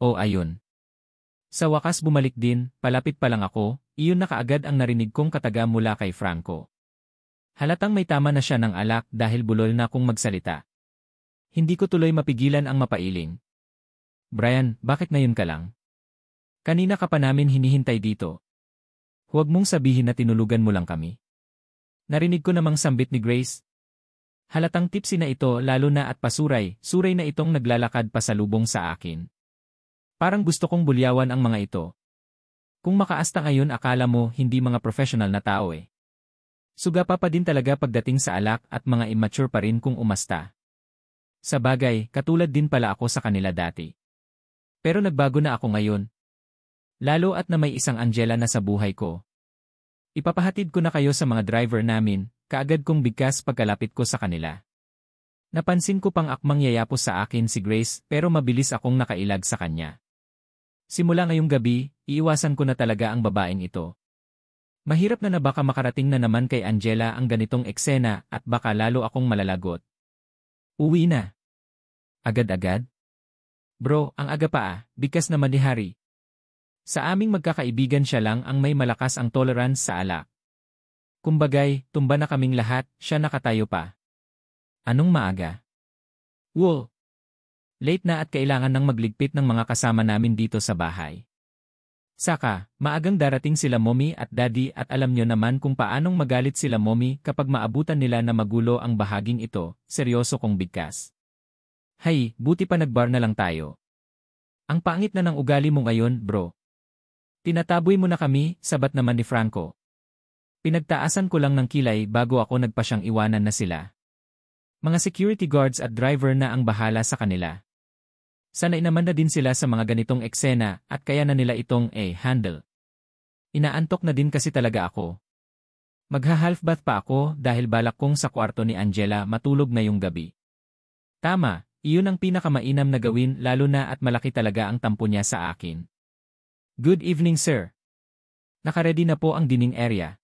Oh ayun. Sa wakas bumalik din, palapit pa lang ako, iyon na kaagad ang narinig kong kataga mula kay Franco. Halatang may tama na siya ng alak dahil bulol na akong magsalita. Hindi ko tuloy mapigilan ang mapailing. Brian, bakit ngayon ka lang? Kanina ka pa namin hinihintay dito. Huwag mong sabihin na tinulugan mo lang kami. Narinig ko namang sambit ni Grace. Halatang tipsy na ito lalo na at suray na itong naglalakad pasalubong sa akin. Parang gusto kong bulyawan ang mga ito. Kung makaasta ngayon akala mo hindi mga professional na tao eh. Suga pa din talaga pagdating sa alak at mga immature pa rin kung umasta. Sa bagay, katulad din pala ako sa kanila dati. Pero nagbago na ako ngayon. Lalo at na may isang Angela na sa buhay ko. Ipapahatid ko na kayo sa mga driver namin, kaagad kong bigkas pagkalapit ko sa kanila. Napansin ko pang akmang yayapos sa akin si Grace pero mabilis akong nakailag sa kanya. Simula ngayong gabi, iiwasan ko na talaga ang babaeng ito. Mahirap na baka makarating na naman kay Angela ang ganitong eksena at baka lalo akong malalagot. Uwi na. Agad-agad? Bro, ang aga pa bigkas naman ni Harry. Sa aming magkakaibigan siya lang ang may malakas ang tolerance sa alak. Kumbagay, tumba na kaming lahat, siya nakatayo pa. Anong maaga? Wool. Late na at kailangan nang magligpit ng mga kasama namin dito sa bahay. Saka, maagang darating sila mommy at daddy at alam nyo naman kung paanong magalit sila mommy kapag maabutan nila na magulo ang bahaging ito, seryoso kong bigkas. Hay, buti pa nagbar na lang tayo. Ang pangit na ng ugali mo ngayon, bro. Tinataboy mo na kami, sabat naman ni Franco. Pinagtaasan ko lang ng kilay bago ako nagpasyang iwanan na sila. Mga security guards at driver na ang bahala sa kanila. Sanay naman na din sila sa mga ganitong eksena at kaya na nila itong handle. Inaantok na din kasi talaga ako. Magha-half bath pa ako dahil balak kong sa kwarto ni Angela matulog ngayong gabi. Tama, iyon ang pinakamainam na gawin lalo na at malaki talaga ang tampo niya sa akin. Good evening sir. Nakaredy na po ang dining area.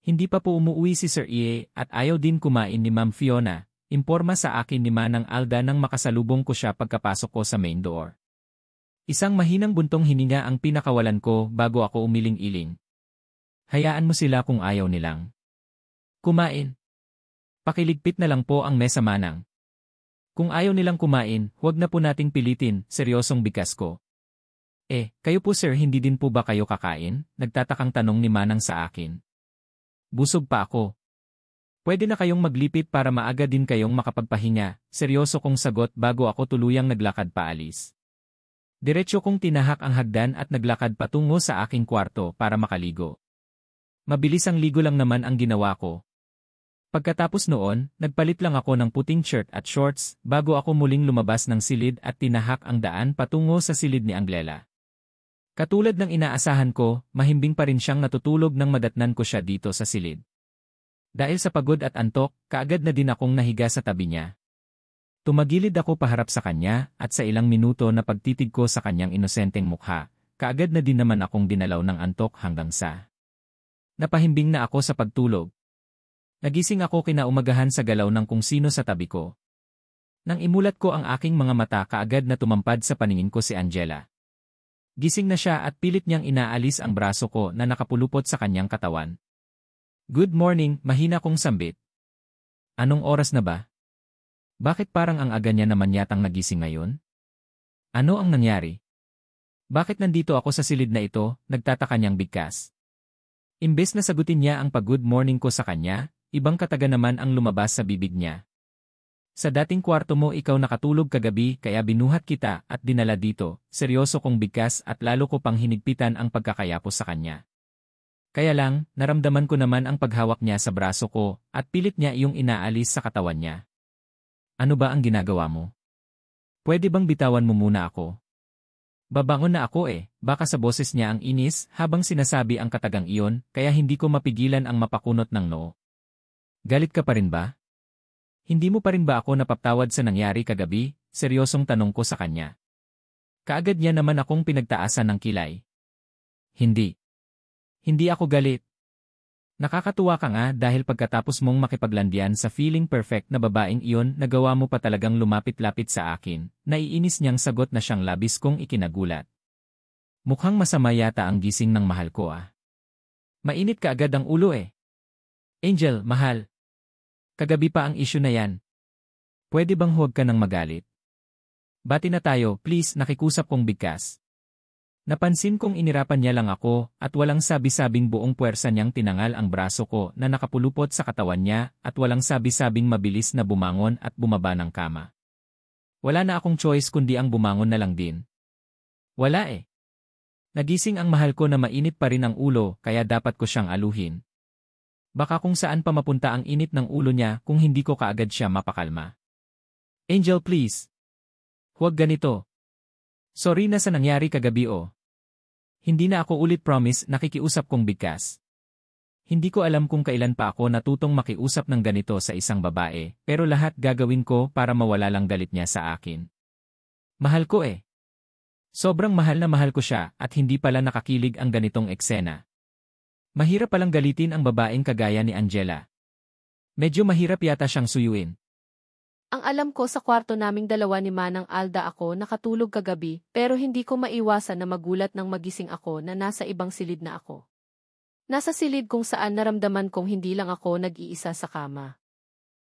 Hindi pa po umuwi si Sir Ie at ayaw din kumain ni Ma'am Fiona, imporma sa akin ni Manang Alda nang makasalubong ko siya pagkapasok ko sa main door. Isang mahinang buntong hininga ang pinakawalan ko bago ako umiling-iling. Hayaan mo sila kung ayaw nilang kumain. Pakiligpit na lang po ang mesa Manang. Kung ayaw nilang kumain, huwag na po nating pilitin, seryosong bigkas ko. Kayo po sir hindi din po ba kayo kakain? Nagtatakang tanong ni Manang sa akin. Busog pa ako. Pwede na kayong maglipit para maaga din kayong makapagpahinga, seryoso kong sagot bago ako tuluyang naglakad paalis. Diretso kong tinahak ang hagdan at naglakad patungo sa aking kwarto para makaligo. Mabilis ang ligo lang naman ang ginawa ko. Pagkatapos noon, nagpalit lang ako ng puting shirt at shorts bago ako muling lumabas ng silid at tinahak ang daan patungo sa silid ni Angela. Katulad ng inaasahan ko, mahimbing pa rin siyang natutulog nang madatnan ko siya dito sa silid. Dahil sa pagod at antok, kaagad na din akong nahiga sa tabi niya. Tumagilid ako paharap sa kanya at sa ilang minuto na pagtitig ko sa kanyang inosenteng mukha, kaagad na din naman akong dinalaw ng antok hanggang sa napahimbing na ako sa pagtulog. Nagising ako kinaumagahan sa galaw ng kung sino sa tabi ko. Nang imulat ko ang aking mga mata kaagad na tumampad sa paningin ko si Angela. Gising na siya at pilit niyang inaalis ang braso ko na nakapulupot sa kanyang katawan. Good morning, mahina kong sambit. Anong oras na ba? Bakit parang ang aga niya naman yatang nagising ngayon? Ano ang nangyari? Bakit nandito ako sa silid na ito, nagtataka niyang bigkas. Imbes na sagutin niya ang pag-good morning ko sa kanya, ibang kataga naman ang lumabas sa bibig niya. Sa dating kwarto mo ikaw nakatulog kagabi kaya binuhat kita at dinala dito, seryoso kong bigkas at lalo ko pang hinigpitan ang pagkakayapos sa kanya. Kaya lang, naramdaman ko naman ang paghawak niya sa braso ko at pilit niya iyong inaalis sa katawan niya. Ano ba ang ginagawa mo? Pwede bang bitawan mo muna ako? Babangon na ako baka sa boses niya ang inis habang sinasabi ang katagang iyon kaya hindi ko mapigilan ang mapakunot ng noo. Galit ka pa rin ba? Hindi mo pa rin ba ako napapatawad sa nangyari kagabi? Seryosong tanong ko sa kanya. Kaagad niya naman akong pinagtaasan ng kilay. Hindi. Hindi ako galit. Nakakatuwa ka nga dahil pagkatapos mong makipaglandian sa feeling perfect na babaeng iyon nagawa mo pa talagang lumapit-lapit sa akin, naiinis niyang sagot na siyang labis kong ikinagulat. Mukhang masama yata ang gising ng mahal ko ah. Mainit ka agad ang ulo eh. Angel, mahal. Kagabi pa ang issue na yan. Pwede bang huwag ka nang magalit? Bati na tayo, please, nakikusap kong bigkas. Napansin kong inirapan niya lang ako at walang sabi-sabing buong puwersa niyang tinangal ang braso ko na nakapulupot sa katawan niya at walang sabi-sabing mabilis na bumangon at bumaba ng kama. Wala na akong choice kundi ang bumangon na lang din. Wala eh. Nagising ang mahal ko na mainit pa rin ang ulo kaya dapat ko siyang aluhin. Baka kung saan pa mapunta ang init ng ulo niya kung hindi ko kaagad siya mapakalma. Angel, please. Huwag ganito. Sorry na sa nangyari kagabi oh. Hindi na ako ulit promise nakikiusap kong bigkas. Hindi ko alam kung kailan pa ako natutong makiusap ng ganito sa isang babae, pero lahat gagawin ko para mawala lang galit niya sa akin. Mahal ko eh. Sobrang mahal na mahal ko siya at hindi pala nakakilig ang ganitong eksena. Mahirap palang galitin ang babaeng kagaya ni Angela. Medyo mahirap yata siyang suyuin. Ang alam ko sa kwarto naming dalawa ni Manang Alda ako nakatulog kagabi pero hindi ko maiwasan na magulat nang magising ako na nasa ibang silid na ako. Nasa silid kung saan naramdaman kong hindi lang ako nag-iisa sa kama.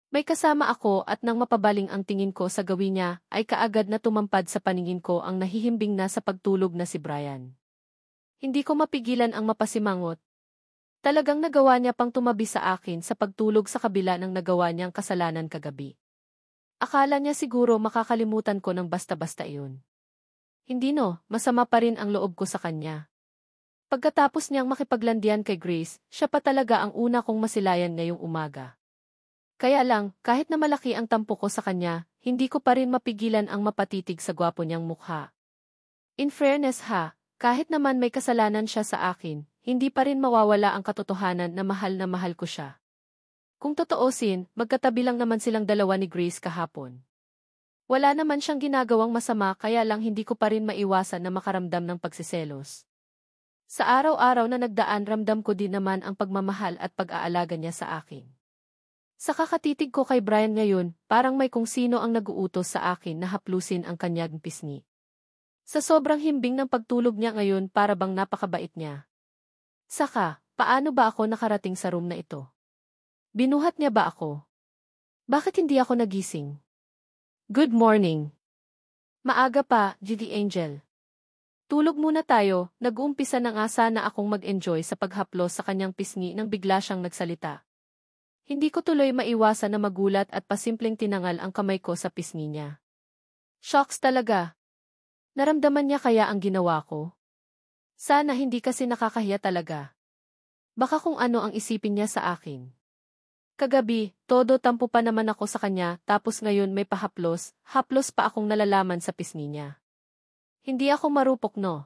May kasama ako at nang mapabaling ang tingin ko sa gawin niya ay kaagad na tumampad sa paningin ko ang nahihimbing na sa pagtulog na si Brian. Hindi ko mapigilan ang mapasimangot. Talagang nagawa niya pang tumabi sa akin sa pagtulog sa kabila ng nagawa niyang kasalanan kagabi. Akala niya siguro makakalimutan ko ng basta-basta iyon. Hindi no, masama pa rin ang loob ko sa kanya. Pagkatapos niyang makipaglandian kay Grace, siya pa talaga ang una kong masilayan ngayong umaga. Kaya lang, kahit na malaki ang tampo ko sa kanya, hindi ko pa rin mapigilan ang mapatitig sa gwapo niyang mukha. In fairness ha, kahit naman may kasalanan siya sa akin, hindi pa rin mawawala ang katotohanan na mahal ko siya. Kung totoosin, magkatabi lang naman silang dalawa ni Grace kahapon. Wala naman siyang ginagawang masama kaya lang hindi ko pa rin maiwasan na makaramdam ng pagsiselos. Sa araw-araw na nagdaan ramdam ko din naman ang pagmamahal at pag-aalaga niya sa akin. Sa kakatitig ko kay Brian ngayon, parang may kung sino ang nag-uutos sa akin na haplusin ang kanyang pisngi. Sa sobrang himbing ng pagtulog niya ngayon para bang napakabait niya. Saka, paano ba ako nakarating sa room na ito? Binuhat niya ba ako? Bakit hindi ako nagising? Good morning. Maaga pa, GD Angel. Tulog muna tayo, nag-uumpisa na nga sana akong mag-enjoy sa paghaplos sa kanyang pisngi nang bigla siyang nagsalita. Hindi ko tuloy maiwasan na magulat at pasimpleng tinangal ang kamay ko sa pisngi niya. Shocks talaga. Naramdaman niya kaya ang ginawa ko? Sana hindi kasi nakakahiya talaga. Baka kung ano ang isipin niya sa akin. Kagabi, todo tampo pa naman ako sa kanya tapos ngayon may haplos pa akong nalalaman sa pisngi niya. Hindi ako marupok no.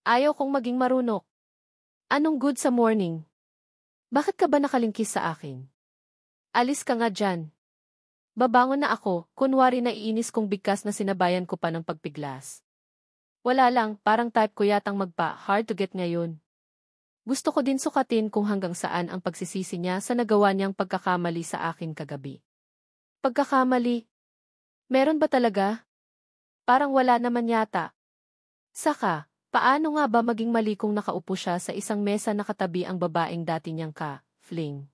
Ayaw kong maging marunok. Anong good sa morning? Bakit ka ba nakalingkis sa akin? Alis ka nga dyan. Babangon na ako, kunwari naiinis kong bigkas na sinabayan ko pa ng pagpiglas. Wala lang, parang type ko yatang hard to get ngayon. Gusto ko din sukatin kung hanggang saan ang pagsisisi niya sa nagawa niyang pagkakamali sa akin kagabi. Pagkakamali? Meron ba talaga? Parang wala naman yata. Saka, paano nga ba maging mali kung nakaupo siya sa isang mesa nakatabi ang babaeng dati niyang fling?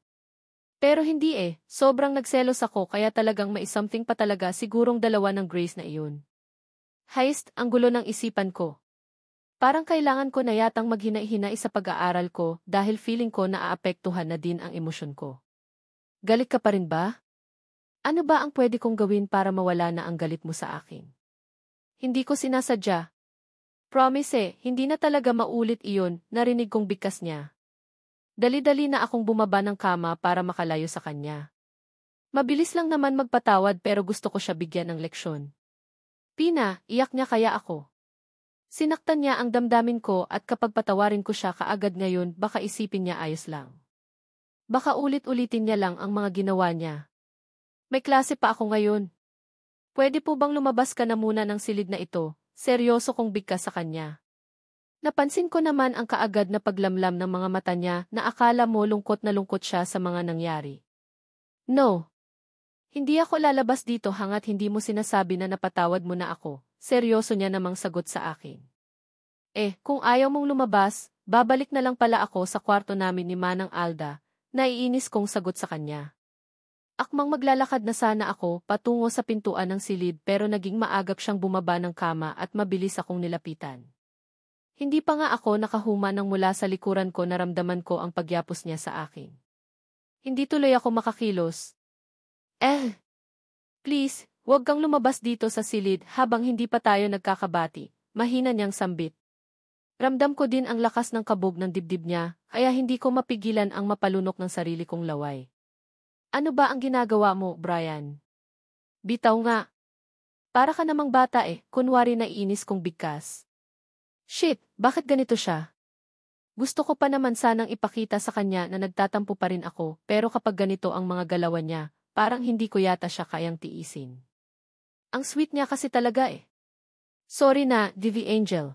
Pero hindi sobrang nagselos ako kaya talagang may something pa talaga sigurong dalawa ng Grace na iyon. Heist, ang gulo ng isipan ko. Parang kailangan ko na yatang maghinay-hinay sa pag-aaral ko dahil feeling ko naaapektuhan na din ang emosyon ko. Galit ka pa rin ba? Ano ba ang pwede kong gawin para mawala na ang galit mo sa akin? Hindi ko sinasadya. Promise hindi na talaga maulit iyon, narinig kong bigkas niya. Dali-dali na akong bumaba ng kama para makalayo sa kanya. Mabilis lang naman magpatawad pero gusto ko siya bigyan ng leksyon. Pina, iyak niya kaya ako. Sinaktan niya ang damdamin ko at kapag patawarin ko siya kaagad ngayon baka isipin niya ayos lang. Baka ulit-ulitin niya lang ang mga ginawa niya. May klase pa ako ngayon. Pwede po bang lumabas ka na muna ng silid na ito? Seryoso kong bigkas sa kanya. Napansin ko naman ang kaagad na paglamlam ng mga mata niya na akala mo lungkot na lungkot siya sa mga nangyari. No. Hindi ako lalabas dito hangat hindi mo sinasabi na napatawad mo na ako. Seryoso niya namang sagot sa akin. Kung ayaw mong lumabas, babalik na lang pala ako sa kwarto namin ni Manang Alda. Naiinis kong sagot sa kanya. Akmang maglalakad na sana ako patungo sa pintuan ng silid pero naging maagap siyang bumaba ng kama at mabilis akong nilapitan. Hindi pa nga ako nakahuma nang mula sa likuran ko naramdaman ko ang pagyapos niya sa akin. Hindi tuloy ako makakilos. Please, huwag kang lumabas dito sa silid habang hindi pa tayo nagkakabati, mahina niyang sambit. Ramdam ko din ang lakas ng kabog ng dibdib niya, kaya hindi ko mapigilan ang mapalunok ng sarili kong laway. Ano ba ang ginagawa mo, Brian? Bitaw nga. Para ka namang bata kunwari naiinis kong bigkas. Shit, bakit ganito siya? Gusto ko pa naman sanang ipakita sa kanya na nagtatampo pa rin ako, pero kapag ganito ang mga galawan niya, parang hindi ko yata siya kayang tiisin. Ang sweet niya kasi talaga Sorry na, Divi Angel.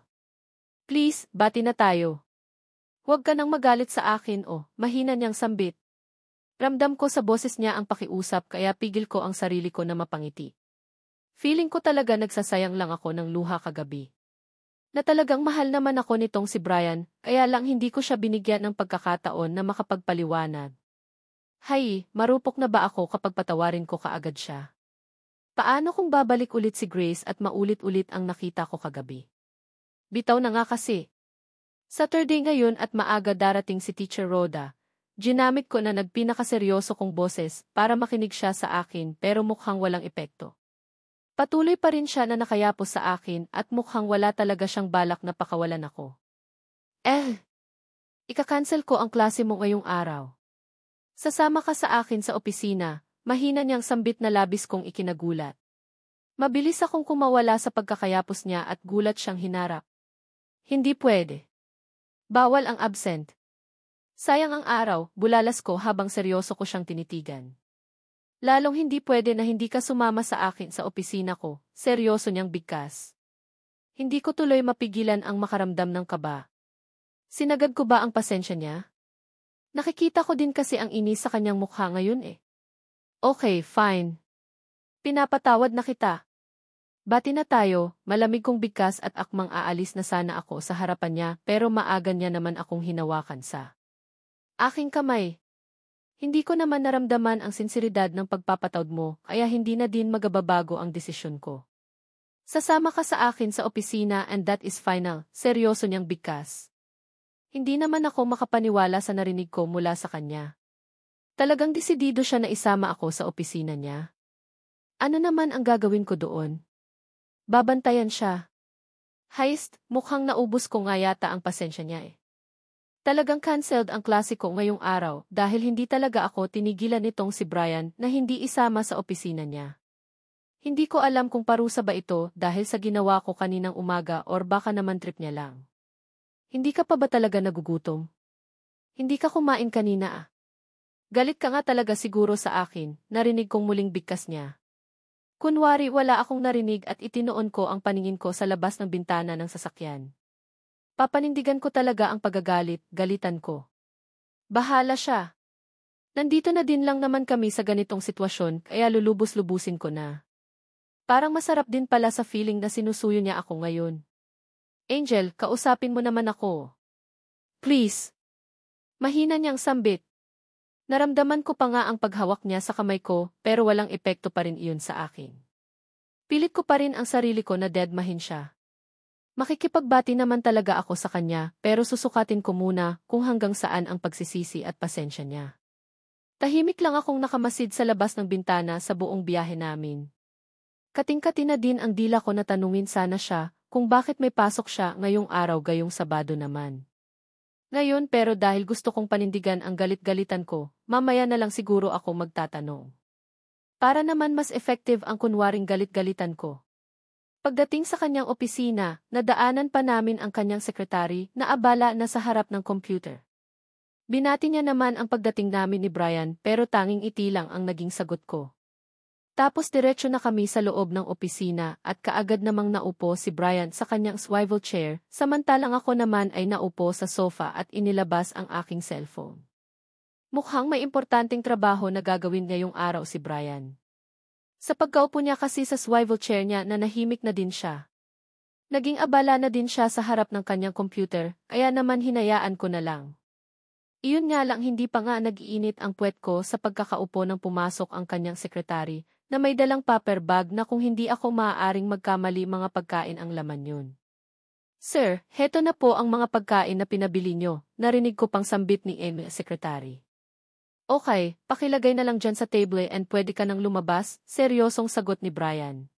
Please, bati na tayo. Huwag ka nang magalit sa akin mahina niyang sambit. Ramdam ko sa boses niya ang pakiusap kaya pigil ko ang sarili ko na mapangiti. Feeling ko talaga nagsasayang lang ako ng luha kagabi. Na talagang mahal naman ako nitong si Brian, kaya lang hindi ko siya binigyan ng pagkakataon na makapagpaliwanag. Hay, marupok na ba ako kapag patawarin ko kaagad siya? Paano kung babalik ulit si Grace at maulit-ulit ang nakita ko kagabi? Bitaw na nga kasi. Saturday ngayon at maaga darating si Teacher Rhoda. Ginamit ko na nagpinakaseryoso kong boses para makinig siya sa akin pero mukhang walang epekto. Patuloy pa rin siya na nakayapos sa akin at mukhang wala talaga siyang balak na pakawalan ako. Ika-cancel ko ang klase mo ngayong araw. Sasama ka sa akin sa opisina, mahina niyang sambit na labis kong ikinagulat. Mabilis akong kumawala sa pagkakayapos niya at gulat siyang hinarap. Hindi pwede. Bawal ang absent. Sayang ang araw, bulalas ko habang seryoso ko siyang tinitigan. Lalong hindi pwede na hindi ka sumama sa akin sa opisina ko, seryoso niyang bigkas. Hindi ko tuloy mapigilan ang makaramdam ng kaba. Sinagad ko ba ang pasensya niya? Nakikita ko din kasi ang inis sa kanyang mukha ngayon Okay, fine. Pinapatawad na kita. Bati na tayo, malamig kong bigkas at akmang aalis na sana ako sa harapan niya pero maaga niya naman akong hinawakan sa aking kamay. Hindi ko naman naramdaman ang sinseridad ng pagpapatawad mo, kaya hindi na din magababago ang desisyon ko. Sasama ka sa akin sa opisina and that is final, seryoso niyang bigkas. Hindi naman ako makapaniwala sa narinig ko mula sa kanya. Talagang desidido siya na isama ako sa opisina niya. Ano naman ang gagawin ko doon? Babantayan siya. Heist, mukhang naubos ko nga yata ang pasensya niya Talagang cancelled ang klase ko ngayong araw dahil hindi talaga ako tinigilan nitong si Brian na hindi isama sa opisina niya. Hindi ko alam kung parusa ba ito dahil sa ginawa ko kaninang umaga or baka naman trip niya lang. Hindi ka pa ba talaga nagugutom? Hindi ka kumain kanina Galit ka nga talaga siguro sa akin, narinig kong muling bigkas niya. Kunwari wala akong narinig at itinoon ko ang paningin ko sa labas ng bintana ng sasakyan. Papanindigan ko talaga ang pagagalit, galitan ko. Bahala siya. Nandito na din lang naman kami sa ganitong sitwasyon kaya lulubos-lubusin ko na. Parang masarap din pala sa feeling na sinusuyo niya ako ngayon. Angel, kausapin mo naman ako. Please. Mahina niyang sambit. Naramdaman ko pa nga ang paghawak niya sa kamay ko pero walang epekto pa rin iyon sa akin. Pilit ko pa rin ang sarili ko na deadmahin siya. Makikipagbati naman talaga ako sa kanya pero susukatin ko muna kung hanggang saan ang pagsisisi at pasensya niya. Tahimik lang akong nakamasid sa labas ng bintana sa buong biyahe namin. Kating-kati na din ang dila ko na tanungin sana siya kung bakit may pasok siya ngayong araw gayong Sabado naman. Ngayon pero dahil gusto kong panindigan ang galit-galitan ko, mamaya na lang siguro ako magtatanong. Para naman mas effective ang kunwaring galit-galitan ko. Pagdating sa kanyang opisina, nadaanan pa namin ang kanyang sekretary na abala na sa harap ng computer. Binati niya naman ang pagdating namin ni Brian pero tanging iti lang ang naging sagot ko. Tapos diretso na kami sa loob ng opisina at kaagad namang naupo si Brian sa kanyang swivel chair, samantalang ako naman ay naupo sa sofa at inilabas ang aking cellphone. Mukhang may importanteng trabaho na gagawin ngayong araw si Brian. Sa pagkaupo niya kasi sa swivel chair niya nanahimik na din siya. Naging abala na din siya sa harap ng kanyang computer, kaya naman hinayaan ko na lang. Iyon nga lang hindi pa nga nag-iinit ang puwet ko sa pagkakaupo nang pumasok ang kanyang sekretary, na may dalang paper bag na kung hindi ako maaaring magkamali mga pagkain ang laman yun. Sir, heto na po ang mga pagkain na pinabili nyo, narinig ko pang sambit ni Amy, sekretary. Okay, pakilagay na lang dyan sa table and pwede ka nang lumabas, seryosong sagot ni Brian.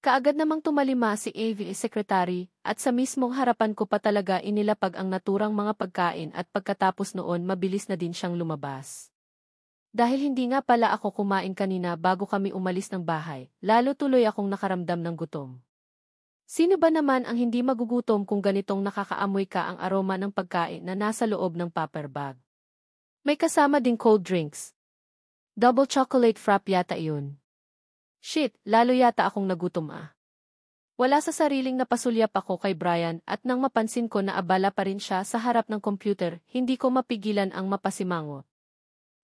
Kaagad namang tumalima si AV Secretary at sa mismong harapan ko pa talaga inilapag ang naturang mga pagkain at pagkatapos noon mabilis na din siyang lumabas. Dahil hindi nga pala ako kumain kanina bago kami umalis ng bahay, lalo tuloy akong nakaramdam ng gutom. Sino ba naman ang hindi magugutom kung ganitong nakakaamoy ka ang aroma ng pagkain na nasa loob ng paper bag? May kasama ding cold drinks. Double chocolate frap yata iyon. Shit, lalo yata akong nagutom ah. Wala sa sariling napasulyap ako kay Brian at nang mapansin ko na abala pa rin siya sa harap ng computer, hindi ko mapigilan ang mapasimangot.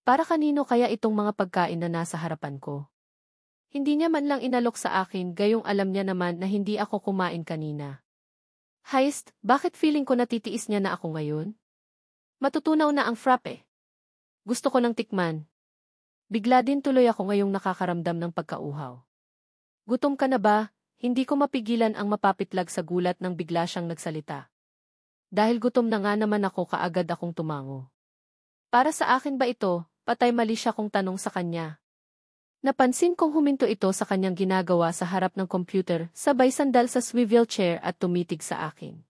Para kanino kaya itong mga pagkain na nasa harapan ko? Hindi niya man lang inalok sa akin gayong alam niya naman na hindi ako kumain kanina. Heist, bakit feeling ko natitiis niya na ako ngayon? Matutunaw na ang frappe. Gusto ko ng tikman. Bigla din tuloy ako ngayong nakakaramdam ng pagkauhaw. Gutom ka na ba? Hindi ko mapigilan ang mapapitlag sa gulat nang bigla siyang nagsalita. Dahil gutom na nga naman ako kaagad akong tumango. Para sa akin ba ito? Patay mali siya kong tanong sa kanya. Napansin kong huminto ito sa kanyang ginagawa sa harap ng computer, sabay sandal sa swivel chair at tumitig sa akin.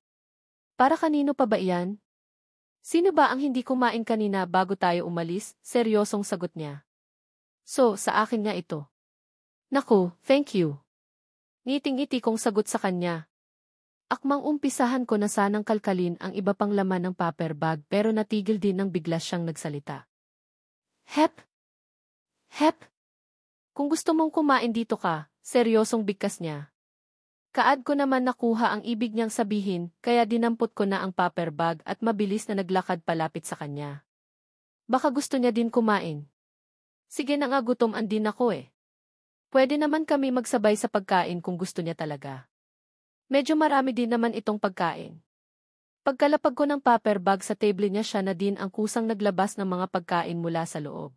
Para kanino pa ba iyan? Sino ba ang hindi kumain kanina bago tayo umalis? Seryosong sagot niya. So, sa akin nga ito. Naku, thank you. Ngiting-ngiti kong sagot sa kanya. Akmang umpisahan ko na sanang kalkalin ang iba pang laman ng paper bag pero natigil din nang bigla siyang nagsalita. Hep! Hep! Kung gusto mong kumain dito ka, seryosong bigkas niya. Kaad ko naman nakuha ang ibig niyang sabihin kaya dinampot ko na ang paper bag at mabilis na naglakad palapit sa kanya. Baka gusto niya din kumain. Sige na nga gutom din ako eh. Pwede naman kami magsabay sa pagkain kung gusto niya talaga. Medyo marami din naman itong pagkain. Pagkalapag ko ng paper bag sa table niya siya na din ang kusang naglabas ng mga pagkain mula sa loob.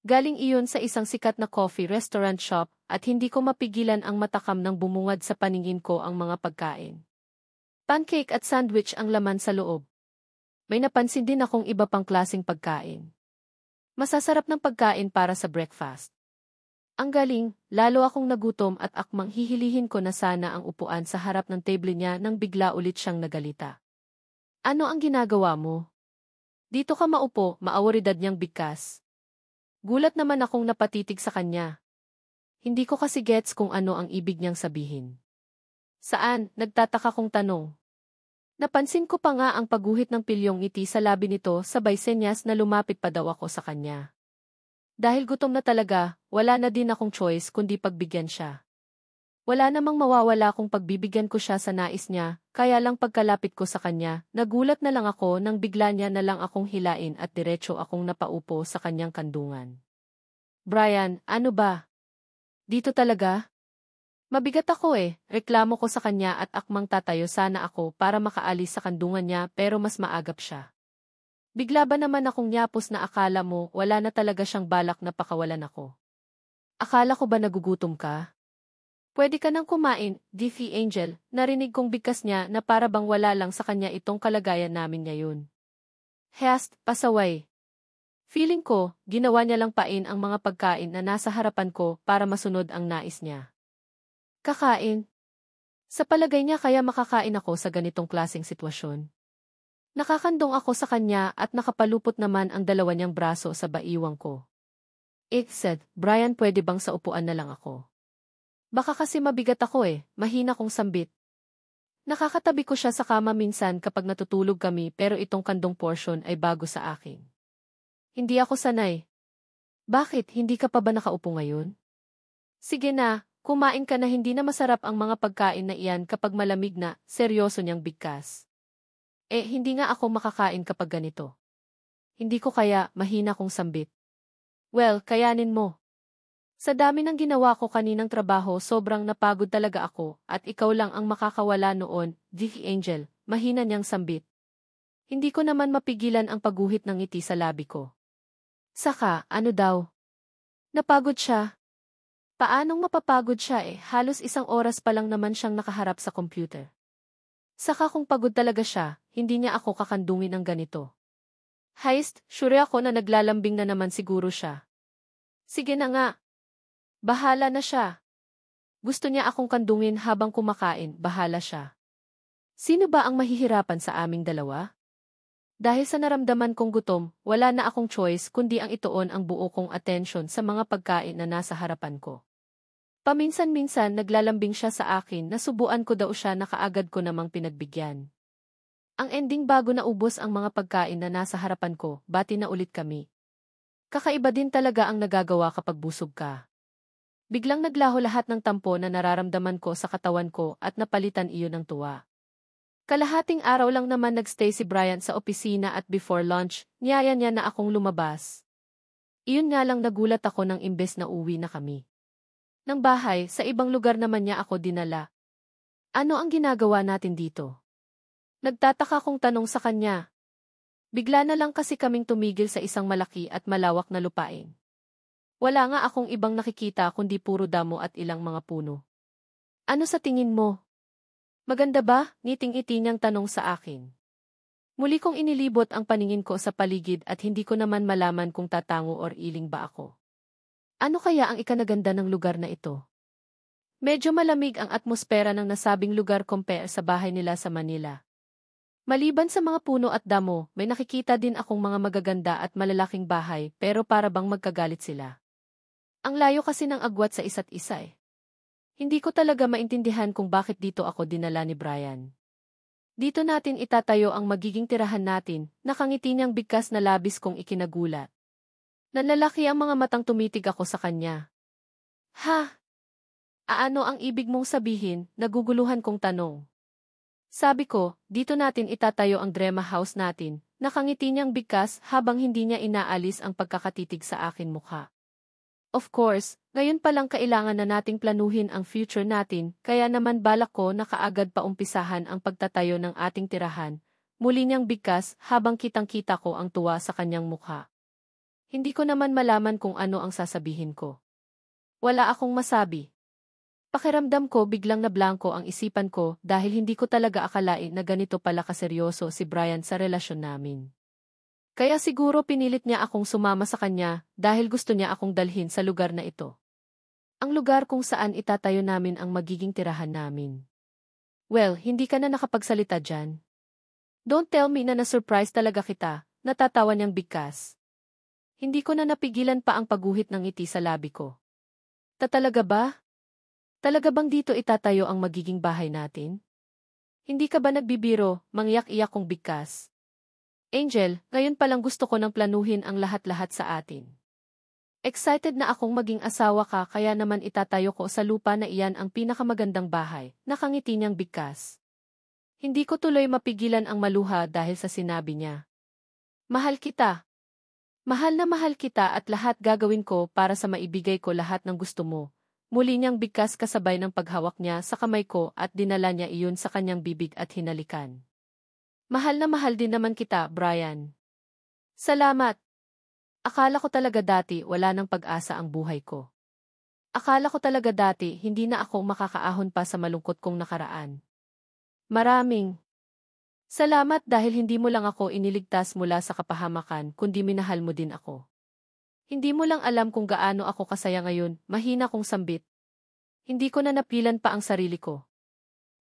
Galing iyon sa isang sikat na coffee restaurant shop at hindi ko mapigilan ang matakam nang bumungad sa paningin ko ang mga pagkain. Pancake at sandwich ang laman sa loob. May napansin din akong iba pang klaseng pagkain. Masasarap ng pagkain para sa breakfast. Ang galing, lalo akong nagutom at akmang hihilihin ko na sana ang upuan sa harap ng table niya nang bigla ulit siyang nagalita. Ano ang ginagawa mo? Dito ka maupo, maawaridad niyang bigkas. Gulat naman akong napatitig sa kanya. Hindi ko kasi gets kung ano ang ibig niyang sabihin. Saan? Nagtataka kong tanong. Napansin ko pa nga ang pagguhit ng pilyong ngiti sa labi nito sabay senyas na lumapit pa daw ako sa kanya. Dahil gutom na talaga, wala na din akong choice kundi pagbigyan siya. Wala namang mawawala kung pagbibigyan ko siya sa nais niya, kaya lang pagkalapit ko sa kanya, nagulat na lang ako nang bigla niya na lang akong hilain at diretso akong napaupo sa kanyang kandungan. Brian, ano ba? Dito talaga? Mabigat ako eh, reklamo ko sa kanya at akmang tatayo sana ako para makaalis sa kandungan niya pero mas maagap siya. Bigla ba naman akong nyapos na akala mo wala na talaga siyang balak na pakawalan ako? Akala ko ba nagugutom ka? Pwede ka nang kumain, Diffie Angel, narinig kong bigkas niya na para bang wala lang sa kanya itong kalagayan namin ngayon. Hest, pasaway. Feeling ko, ginawa niya lang pain ang mga pagkain na nasa harapan ko para masunod ang nais niya. Kakain. Sa palagay niya kaya makakain ako sa ganitong klaseng sitwasyon. Nakakandong ako sa kanya at nakapalupot naman ang dalawa niyang braso sa baiwang ko. It said, Brian pwede bang sa upuan na lang ako? Baka kasi mabigat ako eh, mahina kong sambit. Nakakatabi ko siya sa kama minsan kapag natutulog kami pero itong kandong portion ay bago sa akin. Hindi ako sanay. Bakit, hindi ka pa ba nakaupo ngayon? Sige na, kumain ka na, hindi na masarap ang mga pagkain na iyan kapag malamig na, seryoso niyang bigkas. Hindi nga ako makakain kapag ganito. Hindi ko kaya, mahina kong sambit. Well, kayanin mo. Sa dami ng ginawa ko kaninang trabaho, sobrang napagod talaga ako, at ikaw lang ang makakawala noon, Vicky Angel, mahina niyang sambit. Hindi ko naman mapigilan ang pagguhit ng ngiti sa labi ko. Saka, ano daw? Napagod siya. Paanong mapapagod siya halos 1 oras pa lang naman siyang nakaharap sa computer. Saka kung pagod talaga siya, hindi niya ako kakandungin ng ganito. Heist, sure ako na naglalambing na naman siguro siya. Sige na nga. Bahala na siya. Gusto niya akong kandungin habang kumakain, bahala siya. Sino ba ang mahihirapan sa aming dalawa? Dahil sa naramdaman kong gutom, wala na akong choice kundi ang ituon ang buo kong atensyon sa mga pagkain na nasa harapan ko. Paminsan-minsan naglalambing siya sa akin na subuan ko daw siya na kaagad ko namang pinagbigyan. Ang ending bago naubos ang mga pagkain na nasa harapan ko, bati na ulit kami. Kakaiba din talaga ang nagagawa kapag busog ka. Biglang naglaho lahat ng tampo na nararamdaman ko sa katawan ko at napalitan iyon ng tuwa. Kalahating araw lang naman nagstay si Brian sa opisina at before lunch, niyaya niya na akong lumabas. Iyon nga lang nagulat ako nang imbes na uwi na kami. Nang bahay, sa ibang lugar naman niya ako dinala. Ano ang ginagawa natin dito? Nagtataka kong tanong sa kanya. Bigla na lang kasi kaming tumigil sa isang malaki at malawak na lupain. Wala nga akong ibang nakikita kundi puro damo at ilang mga puno. Ano sa tingin mo? Maganda ba? Ngiting-ngiti niyang tanong sa akin. Muli kong inilibot ang paningin ko sa paligid at hindi ko naman malaman kung tatango or iling ba ako. Ano kaya ang ikanaganda ng lugar na ito? Medyo malamig ang atmosfera ng nasabing lugar compare sa bahay nila sa Manila. Maliban sa mga puno at damo, may nakikita din akong mga magaganda at malalaking bahay pero para bang magkagalit sila. Ang layo kasi ng agwat sa isa't isa Hindi ko talaga maintindihan kung bakit dito ako dinala ni Brian. Dito natin itatayo ang magiging tirahan natin, nakangiti niyang bigkas na labis kong ikinagulat. Nanlalaki ang mga matang tumitig ako sa kanya. Ha? Ano ang ibig mong sabihin? Naguguluhan kong tanong. Sabi ko, dito natin itatayo ang drama house natin, nakangiti niyang bigkas habang hindi niya inaalis ang pagkakatitig sa akin mukha. Of course, ngayon pa lang kailangan na nating planuhin ang future natin, kaya naman balak ko na kaagad paumpisahan ang pagtatayo ng ating tirahan. Muli niyang bigkas habang kitang-kita ko ang tuwa sa kanyang mukha. Hindi ko naman malaman kung ano ang sasabihin ko. Wala akong masabi. Pakiramdam ko biglang nablangko ang isipan ko dahil hindi ko talaga akalain na ganito pala kaseryoso si Brian sa relasyon namin. Kaya siguro pinilit niya akong sumama sa kanya dahil gusto niya akong dalhin sa lugar na ito. Ang lugar kung saan itatayo namin ang magiging tirahan namin. Well, hindi ka na nakapagsalita dyan. Don't tell me na na-surprise talaga kita, natatawa niyang bigkas. Hindi ko na napigilan pa ang pagguhit ng ngiti sa labi ko. Talaga ba? Talaga bang dito itatayo ang magiging bahay natin? Hindi ka ba nagbibiro, mangyak-iyak kong bigkas? Angel, ngayon palang gusto ko nang planuhin ang lahat-lahat sa atin. Excited na akong maging asawa ka kaya naman itatayo ko sa lupa na iyan ang pinakamagandang bahay, nakangiti niyang bigkas. Hindi ko tuloy mapigilan ang maluha dahil sa sinabi niya. Mahal kita. Mahal na mahal kita at lahat gagawin ko para sa maibigay ko lahat ng gusto mo. Muli niyang bigkas kasabay ng paghawak niya sa kamay ko at dinala niya iyon sa kanyang bibig at hinalikan. Mahal na mahal din naman kita, Brian. Salamat. Akala ko talaga dati wala nang pag-asa ang buhay ko. Akala ko talaga dati hindi na ako makakaahon pa sa malungkot kong nakaraan. Maraming salamat dahil hindi mo lang ako iniligtas mula sa kapahamakan kundi minahal mo din ako. Hindi mo lang alam kung gaano ako kasaya ngayon, mahina kong sambit. Hindi ko na napilan pa ang sarili ko.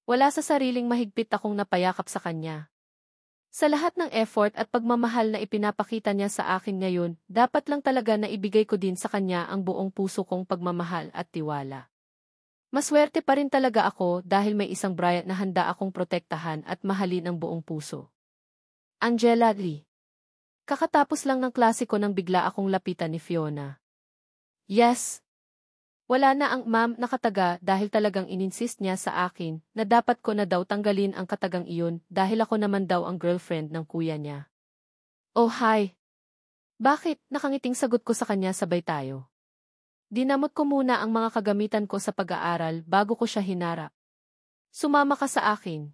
Wala sa sariling mahigpit akong napayakap sa kanya. Sa lahat ng effort at pagmamahal na ipinapakita niya sa akin ngayon, dapat lang talaga na ibigay ko din sa kanya ang buong puso kong pagmamahal at tiwala. Maswerte pa rin talaga ako dahil may isang Brian na handa akong protektahan at mahalin ng buong puso. Angela Lee. Kakatapos lang ng klase ko nang bigla akong lapitan ni Fiona. Yes. Wala na ang ma'am na kataga dahil talagang ininsist niya sa akin na dapat ko na daw tanggalin ang katagang iyon dahil ako naman daw ang girlfriend ng kuya niya. Oh hi! Bakit? Nakangiting sagot ko sa kanya sabay tayo. Dinamot ko muna ang mga kagamitan ko sa pag-aaral bago ko siya hinarap. Sumama ka sa akin.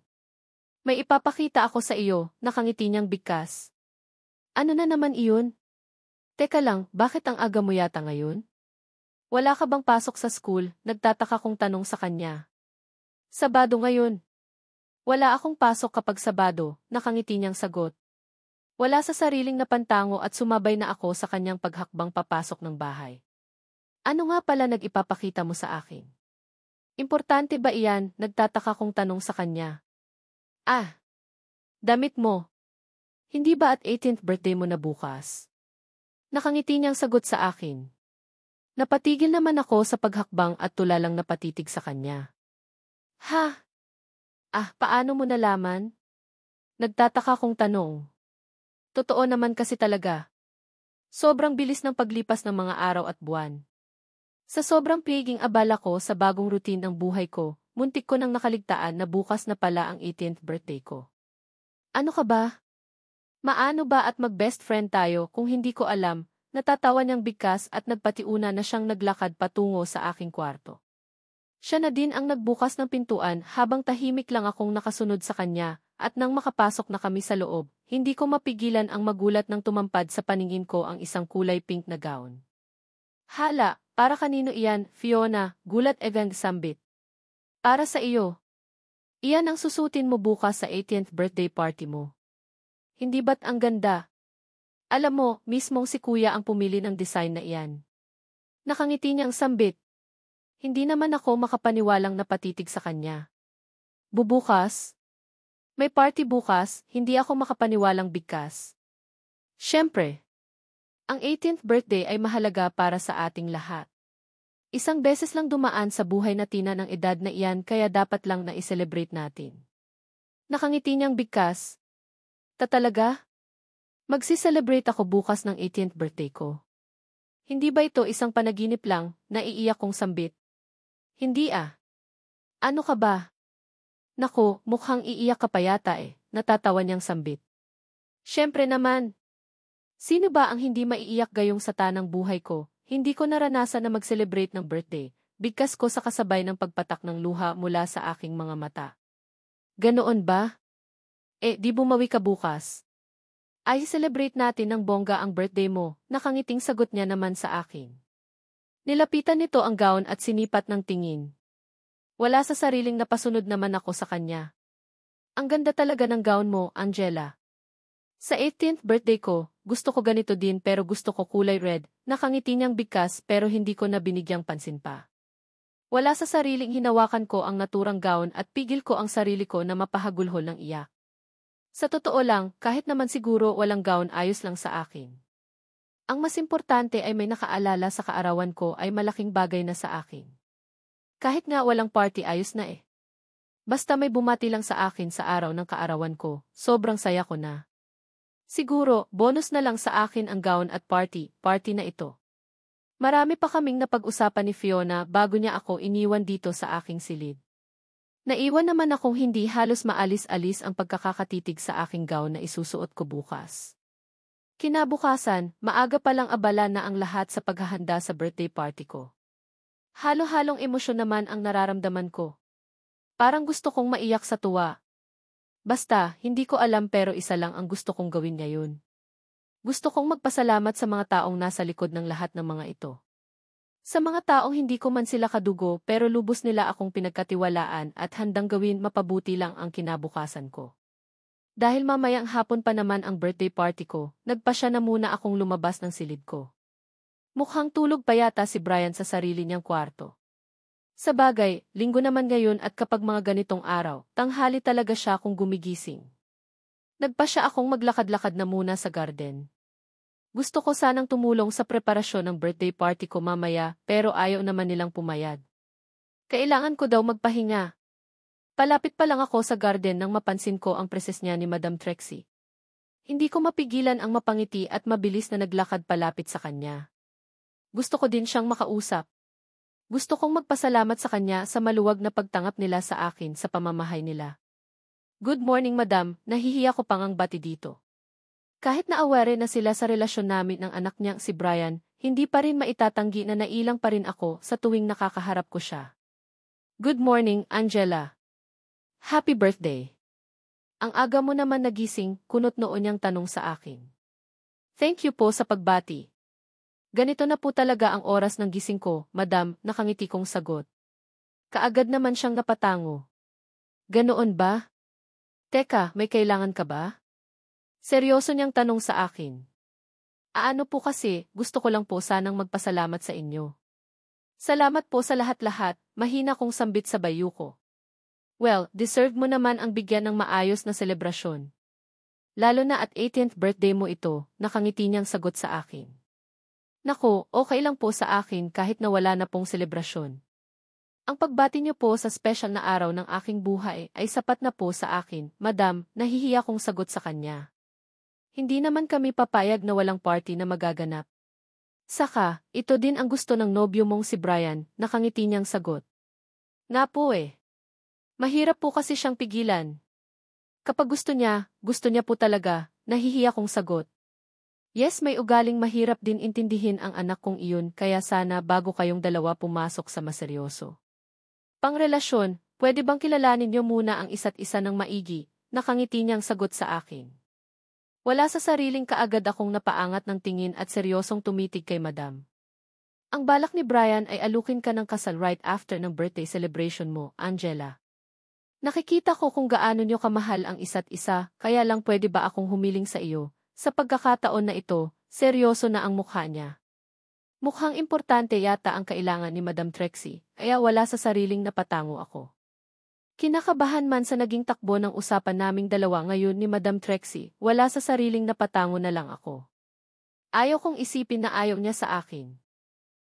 May ipapakita ako sa iyo, nakangiti niyang bigkas. Ano na naman iyon? Teka lang, bakit ang aga mo yata ngayon? Wala ka bang pasok sa school? Nagtataka kong tanong sa kanya. Sabado ngayon. Wala akong pasok kapag Sabado, nakangiti niyang sagot. Wala sa sariling napantango at sumabay na ako sa kanyang paghakbang papasok ng bahay. Ano nga pala nag-ipapakita mo sa akin? Importante ba iyan? Nagtataka kong tanong sa kanya. Ah, damit mo. Hindi ba at 18th birthday mo na bukas? Nakangiti niyang sagot sa akin. Napatigil naman ako sa paghakbang at tulalang napatitig sa kanya. Ha? Ah, paano mo nalaman? Nagtataka kong tanong. Totoo naman kasi talaga. Sobrang bilis ng paglipas ng mga araw at buwan. Sa sobrang piging abala ko sa bagong routine ng buhay ko, muntik ko nang nakaligtaan na bukas na pala ang 18th birthday ko. Ano ka ba? Maano ba at mag-best friend tayo kung hindi ko alam? Natatawa niyang bigkas at nagpatiuna na siyang naglakad patungo sa aking kwarto. Siya na din ang nagbukas ng pintuan habang tahimik lang akong nakasunod sa kanya, at nang makapasok na kami sa loob, hindi ko mapigilan ang magulat nang tumampad sa paningin ko ang isang kulay pink na gown. Hala, para kanino iyan, Fiona? Gulat agad sambit. Para sa iyo. Iyan ang susutin mo bukas sa 18th birthday party mo. Hindi ba't ang ganda? Alam mo, mismong si kuya ang pumili ng design na iyan. Nakangiti niyang sambit. Hindi naman ako makapaniwalang napatitig sa kanya. Bubukas? May party bukas, hindi ako makapaniwalang bigkas. Siyempre. Ang 18th birthday ay mahalaga para sa ating lahat. Isang beses lang dumaan sa buhay natin ng edad na iyan kaya dapat lang na i-celebrate natin. Nakangiti niyang bigkas. Tatalaga? Magsi-celebrate ako bukas ng 18th birthday ko. Hindi ba ito isang panaginip lang, naiiyak kong sambit? Hindi ah. Ano ka ba? Naku, mukhang iiyak ka pa yata natatawa niyang sambit. Siyempre naman. Sino ba ang hindi maiiyak gayong sa tanang buhay ko? Hindi ko naranasan na mag-celebrate ng birthday, bigkas ko sa kasabay ng pagpatak ng luha mula sa aking mga mata. Ganoon ba? Di bumawi ka bukas. Ay celebrate natin ng bongga ang birthday mo, nakangiting sagot niya naman sa akin. Nilapitan nito ang gown at sinipat ng tingin. Wala sa sariling napasunod naman ako sa kanya. Ang ganda talaga ng gown mo, Angela. Sa 18th birthday ko, gusto ko ganito din pero gusto ko kulay red, nakangiti niyang bigkas pero hindi ko na binigyang pansin pa. Wala sa sariling hinawakan ko ang naturang gown at pigil ko ang sarili ko na mapahagulhol ng iyak. Sa totoo lang, kahit naman siguro walang gown ayos lang sa akin. Ang mas importante ay may nakaalala sa kaarawan ko ay malaking bagay na sa akin. Kahit nga walang party ayos na Basta may bumati lang sa akin sa araw ng kaarawan ko, sobrang saya ko na. Siguro, bonus na lang sa akin ang gown at party na ito. Marami pa kaming napag-usapan ni Fiona bago niya ako iniwan dito sa aking silid. Naiwan naman akong hindi halos maalis-alis ang pagkakatitig sa aking gown na isusuot ko bukas. Kinabukasan, maaga pa lang abala na ang lahat sa paghahanda sa birthday party ko. Halo-halong emosyon naman ang nararamdaman ko. Parang gusto kong maiyak sa tuwa. Basta, hindi ko alam pero isa lang ang gusto kong gawin ngayon. Gusto kong magpasalamat sa mga taong nasa likod ng lahat ng mga ito. Sa mga taong hindi ko man sila kadugo pero lubos nila akong pinagkatiwalaan at handang gawin mapabuti lang ang kinabukasan ko. Dahil mamayang hapon pa naman ang birthday party ko, nagpasya na muna akong lumabas ng silid ko. Mukhang tulog pa yata si Brian sa sarili niyang kwarto. Sa bagay, linggo naman ngayon at kapag mga ganitong araw, tanghali talaga siya kung gumigising. Nagpasya akong maglakad-lakad na muna sa garden. Gusto ko sanang tumulong sa preparasyon ng birthday party ko mamaya pero ayaw naman nilang pumayag. Kailangan ko daw magpahinga. Palapit pa lang ako sa garden nang mapansin ko ang preses niya ni Madam Trixie. Hindi ko mapigilan ang mapangiti at mabilis na naglakad palapit sa kanya. Gusto ko din siyang makausap. Gusto kong magpasalamat sa kanya sa maluwag na pagtanggap nila sa akin sa pamamahay nila. Good morning, madam. Nahihiya ko pang ang bati dito. Kahit na aware na sila sa relasyon namin ng anak niyang si Brian, hindi pa rin maitatanggi na nailang pa rin ako sa tuwing nakakaharap ko siya. Good morning, Angela. Happy birthday. Ang aga mo naman nagising, kunot noon niyang tanong sa akin. Thank you po sa pagbati. Ganito na po talaga ang oras ng gising ko, madam, nakangiti kong sagot. Kaagad naman siyang napatango. Ganoon ba? Teka, may kailangan ka ba? Seryoso niyang tanong sa akin. Ano po kasi, gusto ko lang po sanang magpasalamat sa inyo. Salamat po sa lahat-lahat, mahina kong sambit sa bayu ko. Well, deserve mo naman ang bigyan ng maayos na selebrasyon. Lalo na at 18th birthday mo ito, nakangiti niyang sagot sa akin. Nako, okay lang po sa akin kahit na wala na pong selebrasyon. Ang pagbati niyo po sa special na araw ng aking buhay ay sapat na po sa akin, madam, nahihiya kong sagot sa kanya. Hindi naman kami papayag na walang party na magaganap. Saka, ito din ang gusto ng nobyo mong si Brian, nakangiti niyang sagot. Nga po eh. Mahirap po kasi siyang pigilan. Kapag gusto niya po talaga, nahihiya kong sagot. Yes, may ugaling mahirap din intindihin ang anak kong iyon kaya sana bago kayong dalawa pumasok sa maseryoso. Pangrelasyon, pwede bang kilalanin niyo muna ang isa't isa ng maigi, nakangiti niyang sagot sa akin. Wala sa sariling kaagad akong napaangat ng tingin at seryosong tumitig kay madam. Ang balak ni Brian ay alukin ka ng kasal right after ng birthday celebration mo, Angela. Nakikita ko kung gaano niyo kamahal ang isa't isa, kaya lang pwede ba akong humiling sa iyo, sa pagkakataon na ito, seryoso na ang mukha niya. Mukhang importante yata ang kailangan ni Madam Trixie, kaya wala sa sariling napatango ako. Kinakabahan man sa naging takbo ng usapan naming dalawa ngayon ni Madam Trixie, wala sa sariling napatango na lang ako. Ayaw kong isipin na ayaw niya sa akin.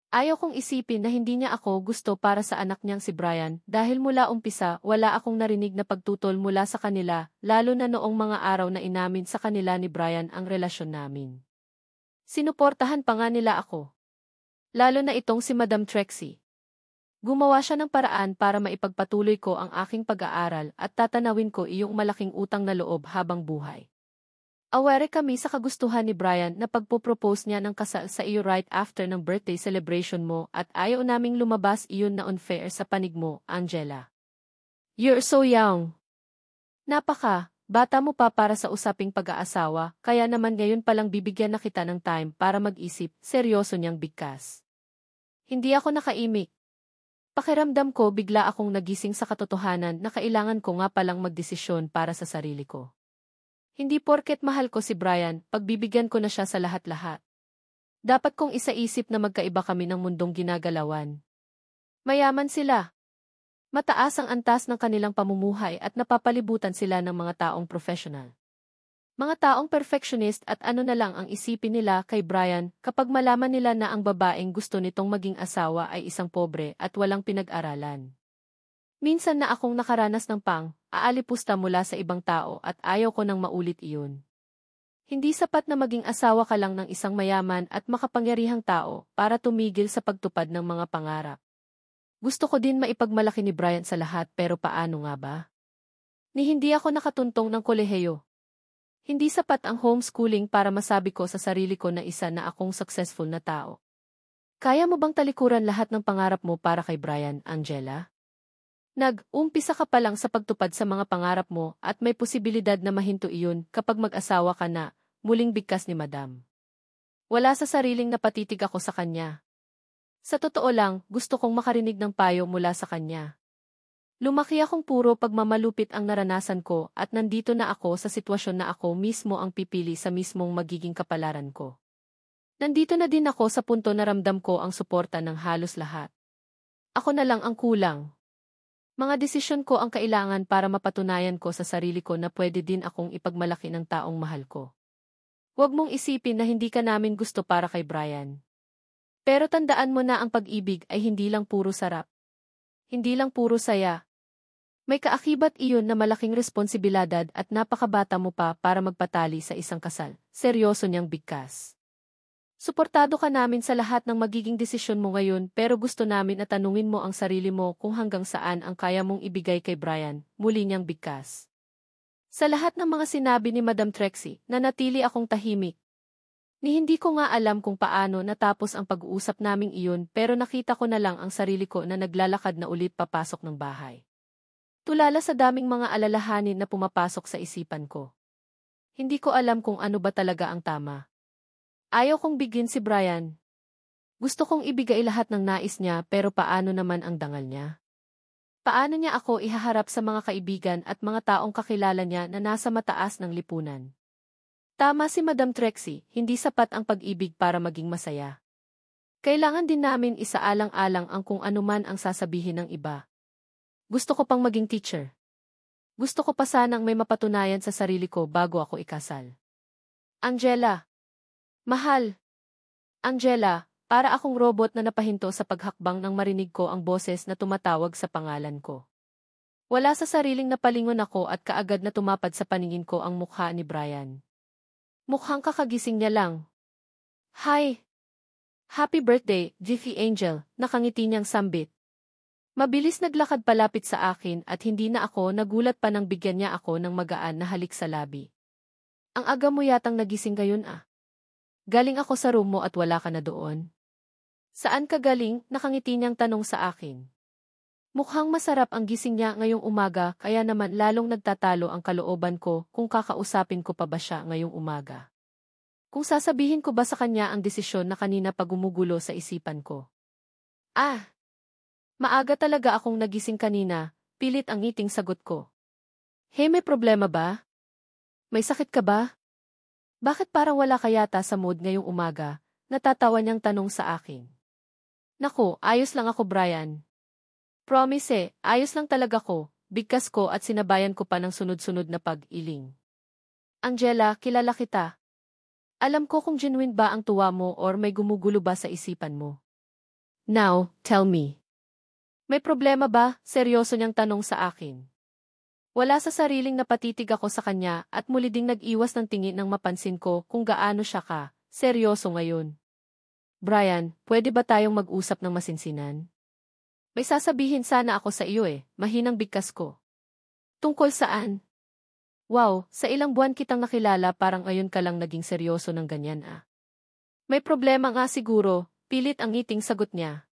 Ayaw kong isipin na hindi niya ako gusto para sa anak niyang si Brian dahil mula umpisa wala akong narinig na pagtutol mula sa kanila, lalo na noong mga araw na inamin sa kanila ni Brian ang relasyon namin. Sinuportahan pa nga nila ako. Lalo na itong si Madam Trixie. Gumawa siya ng paraan para maipagpatuloy ko ang aking pag-aaral at tatanawin ko iyong malaking utang na loob habang buhay. Aware kami sa kagustuhan ni Brian na pagpopropose niya ng kasal sa iyo right after ng birthday celebration mo at ayaw naming lumabas iyon na unfair sa panig mo, Angela. You're so young. Bata mo pa para sa usaping pag-aasawa, kaya naman ngayon palang bibigyan na kita ng time para mag-isip, seryoso niyang bigkas. Hindi ako nakaimik. Pakiramdam ko bigla akong nagising sa katotohanan na kailangan ko nga palang magdesisyon para sa sarili ko. Hindi porket mahal ko si Brian, pagbibigyan ko na siya sa lahat-lahat. Dapat kong isaisip na magkaiba kami ng mundong ginagalawan. Mayaman sila. Mataas ang antas ng kanilang pamumuhay at napapalibutan sila ng mga taong professional. Mga taong perfectionist at ano na lang ang isipin nila kay Brian kapag malaman nila na ang babaeng gusto nitong maging asawa ay isang pobre at walang pinag-aralan. Minsan na akong nakaranas ng aalipusta mula sa ibang tao at ayaw ko nang maulit iyon. Hindi sapat na maging asawa ka lang ng isang mayaman at makapangyarihang tao para tumigil sa pagtupad ng mga pangarap. Gusto ko din maipagmalaki ni Brian sa lahat pero paano nga ba? Hindi ako nakatuntong ng kolehiyo. Hindi sapat ang homeschooling para masabi ko sa sarili ko na isa na akong successful na tao. Kaya mo bang talikuran lahat ng pangarap mo para kay Brian, Angela? Nag-umpisa ka pa lang sa pagtupad sa mga pangarap mo at may posibilidad na mahinto iyon kapag mag-asawa ka na, muling bigkas ni Madam. Wala sa sariling napatitig ako sa kanya. Sa totoo lang, gusto kong makarinig ng payo mula sa kanya. Lumaki akong puro pagmamalupit ang naranasan ko at nandito na ako sa sitwasyon na ako mismo ang pipili sa mismong magiging kapalaran ko. Nandito na din ako sa punto na ramdam ko ang suporta ng halos lahat. Ako na lang ang kulang. Mga desisyon ko ang kailangan para mapatunayan ko sa sarili ko na pwede din akong ipagmalaki ng taong mahal ko. Huwag mong isipin na hindi ka namin gusto para kay Brian. Pero tandaan mo na ang pag-ibig ay hindi lang puro sarap. Hindi lang puro saya. May kaakibat iyon na malaking responsibilidad at napakabata mo pa para magpatali sa isang kasal. Seryoso niyang bigkas. Suportado ka namin sa lahat ng magiging desisyon mo ngayon pero gusto namin na tanungin mo ang sarili mo kung hanggang saan ang kaya mong ibigay kay Brian, muli niyang bigkas. Sa lahat ng mga sinabi ni Madam Trixie, nanatili akong tahimik. Ni hindi ko nga alam kung paano natapos ang pag-uusap naming iyon pero nakita ko na lang ang sarili ko na naglalakad na ulit papasok ng bahay. Tulala sa daming mga alalahanin na pumapasok sa isipan ko. Hindi ko alam kung ano ba talaga ang tama. Ayaw kong bigyan si Brian. Gusto kong ibigay lahat ng nais niya pero paano naman ang dangal niya? Paano niya ako ihaharap sa mga kaibigan at mga taong kakilala niya na nasa mataas ng lipunan? Tama si Madam Trixie, hindi sapat ang pag-ibig para maging masaya. Kailangan din namin isaalang-alang ang kung anuman ang sasabihin ng iba. Gusto ko pang maging teacher. Gusto ko pa sanang may mapatunayan sa sarili ko bago ako ikasal. Angela. Mahal. Angela, para akong robot na napahinto sa paghakbang nang marinig ko ang boses na tumatawag sa pangalan ko. Wala sa sariling napalingon ako at kaagad na tumapad sa paningin ko ang mukha ni Brian. Mukhang kakagising niya lang. Hi! Happy birthday, Jiffy Angel, nakangiti niyang sambit. Mabilis naglakad palapit sa akin at hindi na ako nagulat pa nang bigyan niya ako ng magaan na halik sa labi. Ang aga mo yatang nagising ngayon ah. Galing ako sa room mo at wala ka na doon. Saan ka galing? Nakangiti niyang tanong sa akin. Mukhang masarap ang gising niya ngayong umaga kaya naman lalong nagtatalo ang kalooban ko kung kakausapin ko pa ba siya ngayong umaga. Kung sasabihin ko ba sa kanya ang desisyon na kanina pa gumugulo sa isipan ko. Maaga talaga akong nagising kanina, pilit ang ngiting sagot ko. Hey, may problema ba? May sakit ka ba? Bakit parang wala ka yata sa mood ngayong umaga? Natatawa niyang tanong sa akin. Naku, ayos lang ako Brian. Promise ayos lang talaga ko, bigkas ko at sinabayan ko pa ng sunod-sunod na pag-iling. Angela, kilala kita. Alam ko kung genuine ba ang tuwa mo or may gumugulo ba sa isipan mo. Now, tell me. May problema ba? Seryoso niyang tanong sa akin. Wala sa sariling napatitig ako sa kanya at muli ding nag-iwas ng tingin nang mapansin ko kung gaano siya ka, seryoso ngayon. Brian, pwede ba tayong mag-usap ng masinsinan? May sasabihin sana ako sa iyo mahinang bigkas ko. Tungkol saan? Wow, sa ilang buwan kitang nakilala parang ngayon ka lang naging seryoso ng ganyan ah. May problema nga siguro, pilit ang ngiting sagot niya.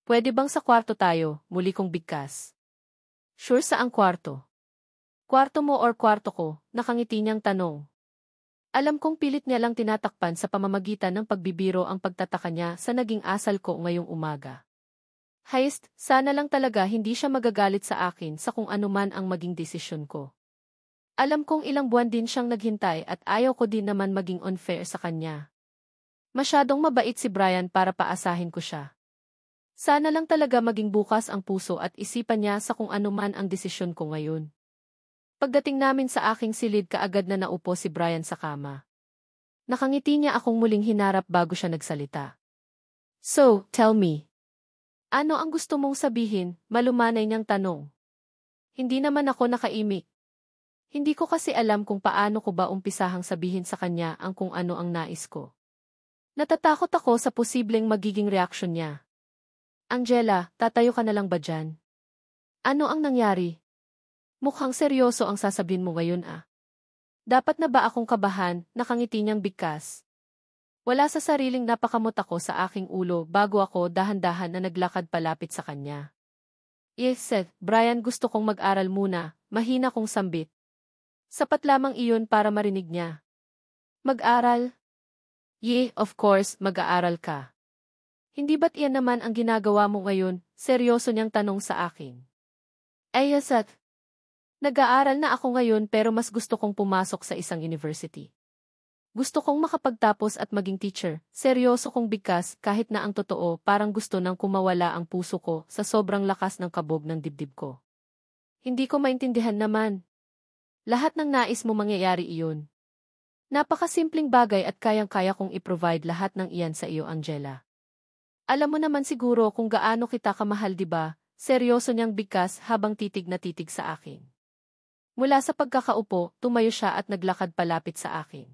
Pwede bang sa kwarto tayo, muli kong bigkas. Sure saang kwarto? Kwarto mo or kwarto ko, nakangiti niyang tanong. Alam kong pilit niya lang tinatakpan sa pamamagitan ng pagbibiro ang pagtataka niya sa naging asal ko ngayong umaga. Heist, sana lang talaga hindi siya magagalit sa akin sa kung anuman ang maging desisyon ko. Alam kong ilang buwan din siyang naghintay at ayaw ko din naman maging unfair sa kanya. Masyadong mabait si Brian para paasahin ko siya. Sana lang talaga maging bukas ang puso at isipan niya sa kung anuman ang desisyon ko ngayon. Pagdating namin sa aking silid kaagad na naupo si Brian sa kama. Nakangiti niya akong muling hinarap bago siya nagsalita. So, tell me. Ano ang gusto mong sabihin? Malumanay niyang tanong. Hindi naman ako nakaimik. Hindi ko kasi alam kung paano ko ba umpisahang sabihin sa kanya ang kung ano ang nais ko. Natatakot ako sa posibleng magiging reaksyon niya. Angela, tatayo ka na lang ba dyan? Ano ang nangyari? Mukhang seryoso ang sasabihin mo ngayon ah. Dapat na ba akong kabahan? Nakangiti niyang bigkas. Wala sa sariling napakamot ako sa aking ulo bago ako dahan-dahan na naglakad palapit sa kanya. Yes, Seth, Brian, gusto kong mag-aral muna, mahina kong sambit. Sapat lamang iyon para marinig niya. Mag-aral? Of course, mag-aaral ka. Hindi ba't iyan naman ang ginagawa mo ngayon? Seryoso niyang tanong sa akin. Seth. Nag-aaral na ako ngayon pero mas gusto kong pumasok sa isang university. Gusto kong makapagtapos at maging teacher. Seryoso kong bigkas kahit na ang totoo parang gusto nang kumawala ang puso ko sa sobrang lakas ng kabog ng dibdib ko. Hindi ko maintindihan naman. Lahat ng nais mo mangyayari iyon. Napakasimpleng bagay at kayang-kaya kong i-provide lahat ng iyan sa iyo, Angela. Alam mo naman siguro kung gaano kita kamahal, diba? Seryoso niyang bigkas habang titig na titig sa akin. Mula sa pagkakaupo, tumayo siya at naglakad palapit sa akin.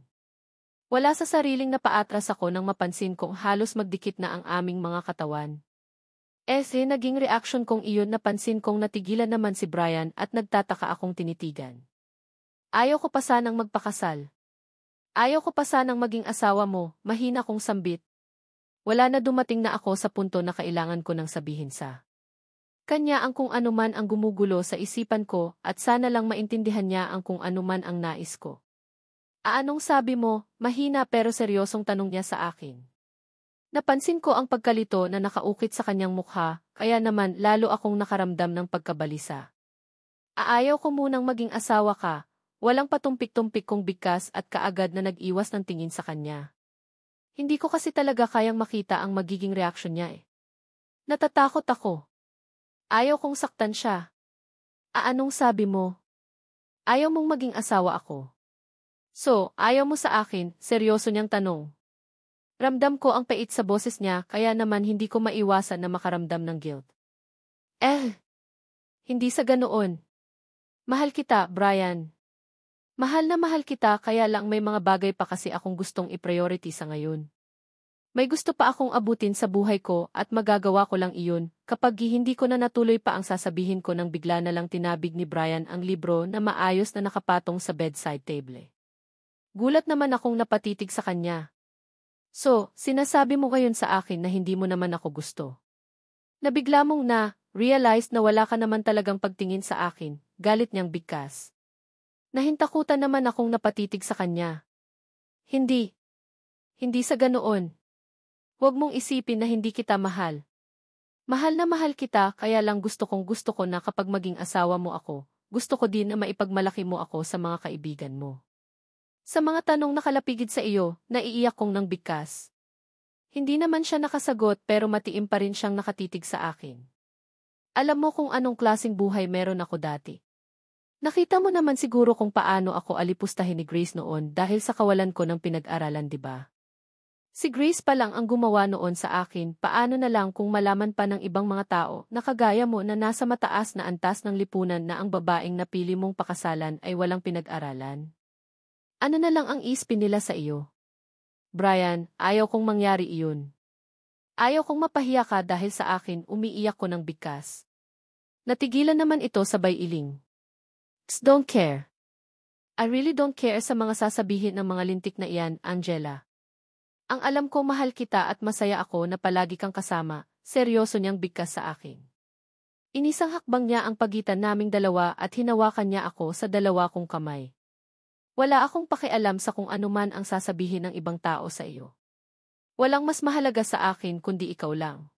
Wala sa sariling napaatras ako nang mapansin kong halos magdikit na ang aming mga katawan. Naging reaksyon kong iyon napansin kong natigilan naman si Brian at nagtataka akong tinitigan. Ayaw ko pa sanang magpakasal. Ayaw ko pa sanang maging asawa mo, mahina kong sambit. Wala na dumating na ako sa punto na kailangan ko nang sabihin sa kanya ang kung anuman ang gumugulo sa isipan ko at sana lang maintindihan niya ang kung anuman ang nais ko. Anong sabi mo? Mahina pero seryosong tanong niya sa akin. Napansin ko ang pagkalito na nakaukit sa kanyang mukha, kaya naman lalo akong nakaramdam ng pagkabalisa. Aayaw ko munang maging asawa ka, walang patumpik-tumpik kong bigkas at kaagad na nag-iwas ng tingin sa kanya. Hindi ko kasi talaga kayang makita ang magiging reaksyon niya . Natatakot ako. Ayaw kong saktan siya. Anong sabi mo? Ayaw mong maging asawa ako. So, ayaw mo sa akin, seryoso niyang tanong. Ramdam ko ang pait sa boses niya kaya naman hindi ko maiwasan na makaramdam ng guilt. Hindi sa ganoon. Mahal kita, Brian. Mahal na mahal kita kaya lang may mga bagay pa kasi akong gustong i-priority sa ngayon. May gusto pa akong abutin sa buhay ko at magagawa ko lang iyon kapag hindi ko na natuloy pa ang sasabihin ko nang bigla na lang tinabig ni Brian ang libro na maayos na nakapatong sa bedside table. Gulat naman akong napatitig sa kanya. So, sinasabi mo ngayon sa akin na hindi mo naman ako gusto. Nabigla mong realize na wala ka naman talagang pagtingin sa akin, galit niyang bigkas. Nahintakutan naman akong napatitig sa kanya. Hindi. Hindi sa ganoon. Huwag mong isipin na hindi kita mahal. Mahal na mahal kita kaya lang gusto ko na kapag maging asawa mo ako, gusto ko din na maipagmalaki mo ako sa mga kaibigan mo. Sa mga tanong nakalapigid sa iyo, naiiyak kong nang bigkas. Hindi naman siya nakasagot pero matiim pa rin siyang nakatitig sa akin. Alam mo kung anong klaseng buhay meron ako dati. Nakita mo naman siguro kung paano ako alipustahin ni Grace noon dahil sa kawalan ko ng pinag-aralan, di ba? Si Grace pa lang ang gumawa noon sa akin, paano na lang kung malaman pa ng ibang mga tao na kagaya mo na nasa mataas na antas ng lipunan na ang babaeng napili mong pakasalan ay walang pinag-aralan? Ano na lang ang ispin nila sa iyo? Brian, ayaw kong mangyari iyon. Ayaw kong mapahiya ka dahil sa akin umiiyak ko ng bigkas. Natigilan naman ito sabay iling. Don't care. I really don't care sa mga sasabihin ng mga lintik na iyan, Angela. Ang alam ko mahal kita at masaya ako na palagi kang kasama, seryoso niyang bigkas sa akin. Inisang hakbang niya ang pagitan naming dalawa at hinawakan niya ako sa dalawa kong kamay. Wala akong pakialam sa kung anuman ang sasabihin ng ibang tao sa iyo. Walang mas mahalaga sa akin kundi ikaw lang.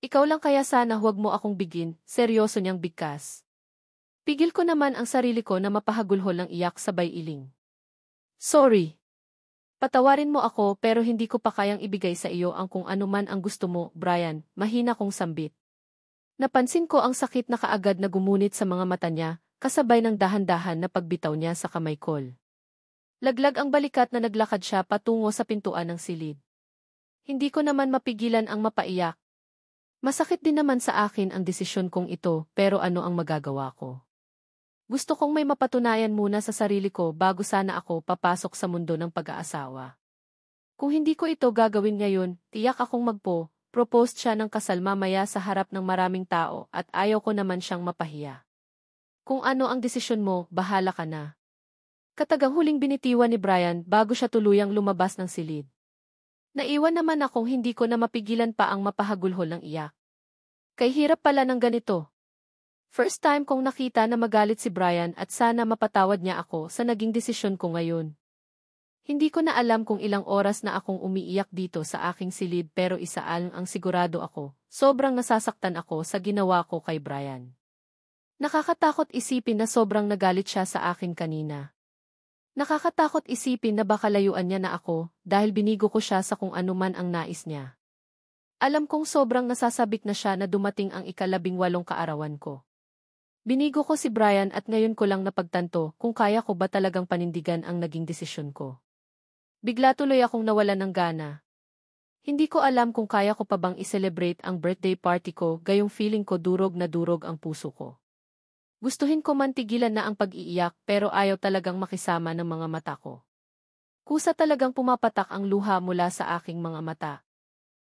Ikaw lang kaya sana huwag mo akong bigin, seryoso niyang bigkas. Pigil ko naman ang sarili ko na mapahagulhol ng iyak sabay iling. Sorry. Patawarin mo ako pero hindi ko pa kayang ibigay sa iyo ang kung anuman ang gusto mo, Brian, mahina kong sambit. Napansin ko ang sakit na kaagad na gumunit sa mga mata niya, kasabay ng dahan-dahan na pagbitaw niya sa kamay ko. Laglag ang balikat na naglakad siya patungo sa pintuan ng silid. Hindi ko naman mapigilan ang mapaiyak. Masakit din naman sa akin ang desisyon kong ito pero ano ang magagawa ko? Gusto kong may mapatunayan muna sa sarili ko bago sana ako papasok sa mundo ng pag-aasawa. Kung hindi ko ito gagawin ngayon, tiyak akong propose siya ng kasal mamaya sa harap ng maraming tao at ayaw ko naman siyang mapahiya. Kung ano ang desisyon mo, bahala ka na. Katagang huling binitiwan ni Brian bago siya tuluyang lumabas ng silid. Naiwan naman akong hindi ko na mapigilan pa ang mapahagulhol ng iyak. Kay hirap pala ng ganito. First time kong nakita na magalit si Brian at sana mapatawad niya ako sa naging desisyon ko ngayon. Hindi ko na alam kung ilang oras na akong umiiyak dito sa aking silid pero isaan ang sigurado ako, sobrang nasasaktan ako sa ginawa ko kay Brian. Nakakatakot isipin na sobrang nagalit siya sa akin kanina. Nakakatakot isipin na baka layuan niya na ako dahil binigo ko siya sa kung anuman ang nais niya. Alam kong sobrang nasasabik na siya na dumating ang 18 kaarawan ko. Binigo ko si Brian at ngayon ko lang napagtanto kung kaya ko ba talagang panindigan ang naging desisyon ko. Bigla tuloy akong nawalan ng gana. Hindi ko alam kung kaya ko pa bang i-celebrate ang birthday party ko gayong feeling ko durog na durog ang puso ko. Gustuhin ko man tigilan na ang pag-iiyak pero ayaw talagang makisama ng mga mata ko. Kusa talagang pumapatak ang luha mula sa aking mga mata.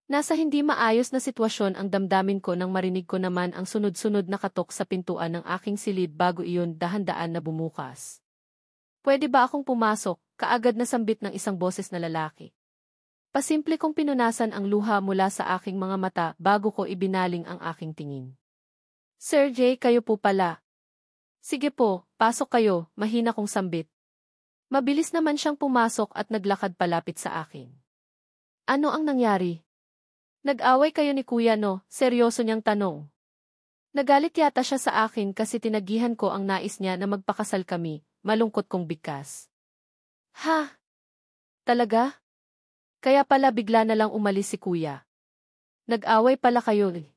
Nasa hindi maayos na sitwasyon ang damdamin ko nang marinig ko naman ang sunod-sunod na katok sa pintuan ng aking silid bago iyon dahan-daan na bumukas. Pwede ba akong pumasok? Kaagad na sambit ng isang boses na lalaki. Pasimple kong pinunasan ang luha mula sa aking mga mata bago ko ibinaling ang aking tingin. Sir Jay, kayo po pala. Sige po, pasok kayo, mahina kong sambit. Mabilis naman siyang pumasok at naglakad palapit sa akin. Ano ang nangyari? Nag-away kayo ni Kuya no? Seryoso niyang tanong. Nagalit yata siya sa akin kasi tinagihan ko ang nais niya na magpakasal kami, malungkot kong bigkas. Ha? Talaga? Kaya pala bigla na lang umalis si Kuya. Nag-away pala kayo eh.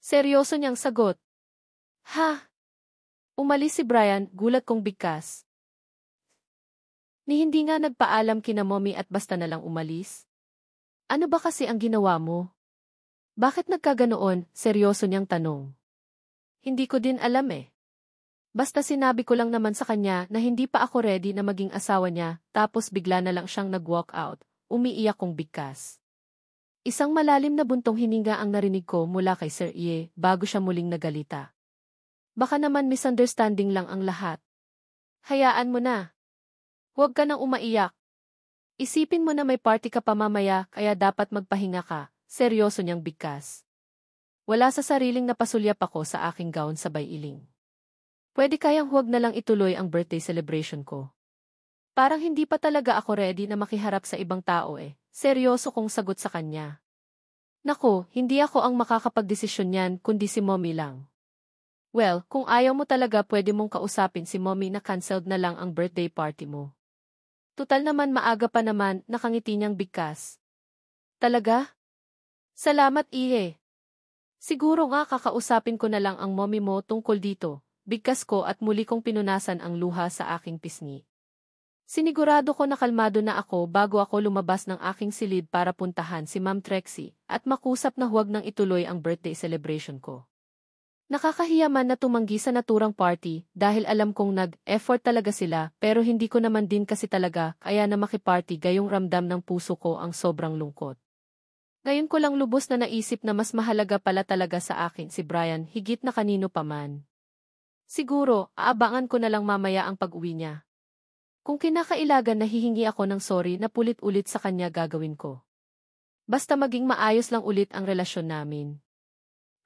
Seryoso niyang sagot. Ha? Umalis si Brian, gulat kong bigkas. Ni hindi nga nagpaalam kina Mommy at basta na lang umalis? Ano ba kasi ang ginawa mo? Bakit nagkaganoon? Seryoso niyang tanong. Hindi ko din alam eh. Basta sinabi ko lang naman sa kanya na hindi pa ako ready na maging asawa niya, tapos bigla na lang siyang nag-walk out. Umiiyak kong bigkas. Isang malalim na buntong hininga ang narinig ko mula kay Sir Ye bago siya muling nagalita. Baka naman misunderstanding lang ang lahat. Hayaan mo na. Huwag ka nang umaiyak. Isipin mo na may party ka pa mamaya kaya dapat magpahinga ka, seryoso niyang bigkas. Wala sa sariling napasulyap ako sa aking gown sabay iling. Pwede kayang huwag na lang ituloy ang birthday celebration ko. Parang hindi pa talaga ako ready na makiharap sa ibang tao eh. Seryoso kong sagot sa kanya. Nako, hindi ako ang makakapagdesisyon niyan kundi si Mommy lang. Well, kung ayaw mo talaga pwede mong kausapin si Mommy na cancelled na lang ang birthday party mo. Tutal naman maaga pa naman, nakangiti niyang bigkas. Talaga? Salamat Iye. Siguro nga kakausapin ko na lang ang Mommy mo tungkol dito, bigkas ko at muli kong pinunasan ang luha sa aking pisngi. Sinigurado ko na kalmado na ako bago ako lumabas ng aking silid para puntahan si Ma'am Trixie at makusap na huwag nang ituloy ang birthday celebration ko. Nakakahiya man na tumanggi sa naturang party dahil alam kong nag-effort talaga sila pero hindi ko naman din kasi talaga kaya na makiparty gayong ramdam ng puso ko ang sobrang lungkot. Ngayon ko lang lubos na naisip na mas mahalaga pala talaga sa akin si Brian higit na kanino pa man. Siguro, aabangan ko na lang mamaya ang pag-uwi niya. Kung kinakailagan nahihingi ako ng sorry na pulit-ulit sa kanya gagawin ko. Basta maging maayos lang ulit ang relasyon namin.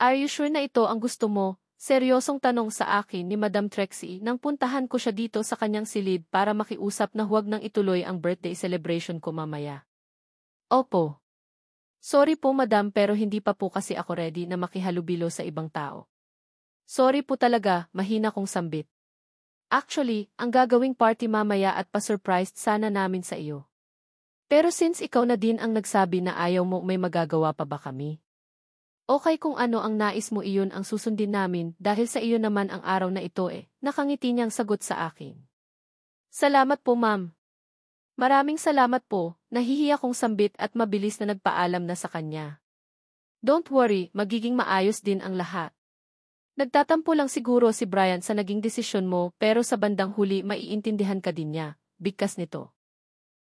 Are you sure na ito ang gusto mo? Seryosong tanong sa akin ni Madam Trixie nang puntahan ko siya dito sa kanyang silid para makiusap na huwag nang ituloy ang birthday celebration ko mamaya. Opo. Sorry po madam pero hindi pa po kasi ako ready na makihalubilo sa ibang tao. Sorry po talaga, mahina kong sambit. Actually, ang gagawing party mamaya at pa-surprised sana namin sa iyo. Pero since ikaw na din ang nagsabi na ayaw mo may magagawa pa ba kami? Okay kung ano ang nais mo iyon ang susundin namin dahil sa iyo naman ang araw na ito eh, nakangiti niyang sagot sa akin. Salamat po ma'am. Maraming salamat po, nahihiya kong sambit at mabilis na nagpaalam na sa kanya. Don't worry, magiging maayos din ang lahat. Nagtatampo lang siguro si Brian sa naging desisyon mo pero sa bandang huli maiintindihan ka din niya, bigkas nito.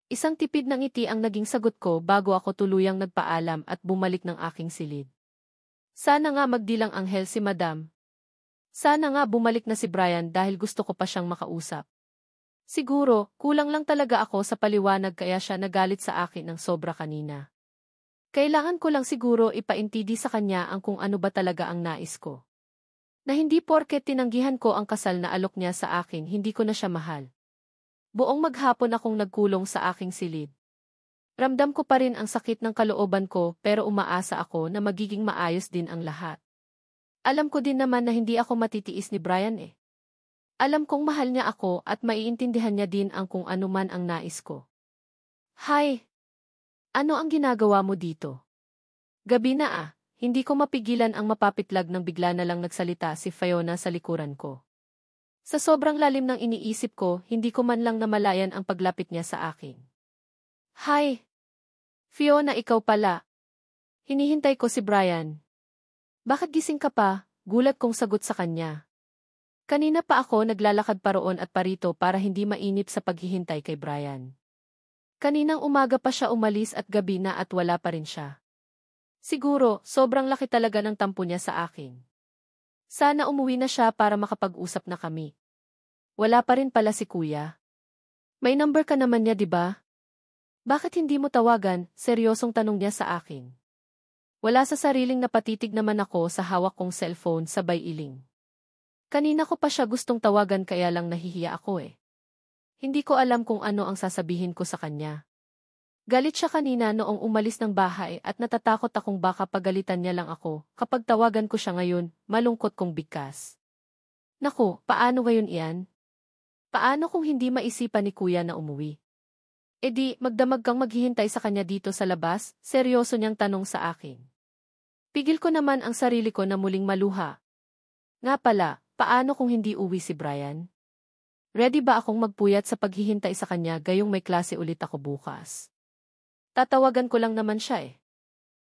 Isang tipid ng ngiti ang naging sagot ko bago ako tuluyang nagpaalam at bumalik ng aking silid. Sana nga magdilang anghel si Madam. Sana nga bumalik na si Brian dahil gusto ko pa siyang makausap. Siguro, kulang lang talaga ako sa paliwanag kaya siya nagalit sa akin ng sobra kanina. Kailangan ko lang siguro ipaintindi sa kanya ang kung ano ba talaga ang nais ko. Na hindi porket tinanggihan ko ang kasal na alok niya sa akin hindi ko na siya mahal. Buong maghapon akong nagkulong sa aking silid. Ramdam ko pa rin ang sakit ng kalooban ko pero umaasa ako na magiging maayos din ang lahat. Alam ko din naman na hindi ako matitiis ni Brian eh. Alam kong mahal niya ako at maiintindihan niya din ang kung ano man ang nais ko. Hi! Ano ang ginagawa mo dito? Gabi na ah, hindi ko mapigilan ang mapapitlag ng bigla na lang nagsalita si Fiona sa likuran ko. Sa sobrang lalim ng iniisip ko, hindi ko man lang namalayan ang paglapit niya sa akin. Hi! Fiona, ikaw pala. Hinihintay ko si Brian. Bakit gising ka pa? Gulat kong sagot sa kanya. Kanina pa ako naglalakad pa roon at parito para hindi mainip sa paghihintay kay Brian. Kaninang umaga pa siya umalis at gabi na at wala pa rin siya. Siguro, sobrang laki talaga ng tampo niya sa akin. Sana umuwi na siya para makapag-usap na kami. Wala pa rin pala si kuya. May number ka naman niya, di ba? Bakit hindi mo tawagan? Seryosong tanong niya sa akin. Wala sa sariling napatitig naman ako sa hawak kong cellphone sabay iling. Kanina ko pa siya gustong tawagan kaya lang nahihiya ako eh. Hindi ko alam kung ano ang sasabihin ko sa kanya. Galit siya kanina noong umalis ng bahay at natatakot akong baka pagalitan niya lang ako kapag tawagan ko siya ngayon, malungkot kong bigkas. Naku, paano ngayon iyan? Paano kung hindi maisipan ni kuya na umuwi? E di, magdamag kang maghihintay sa kanya dito sa labas, seryoso niyang tanong sa akin. Pigil ko naman ang sarili ko na muling maluha. Nga pala, paano kung hindi uwi si Brian? Ready ba akong magpuyat sa paghihintay sa kanya gayong may klase ulit ako bukas? Tatawagan ko lang naman siya eh.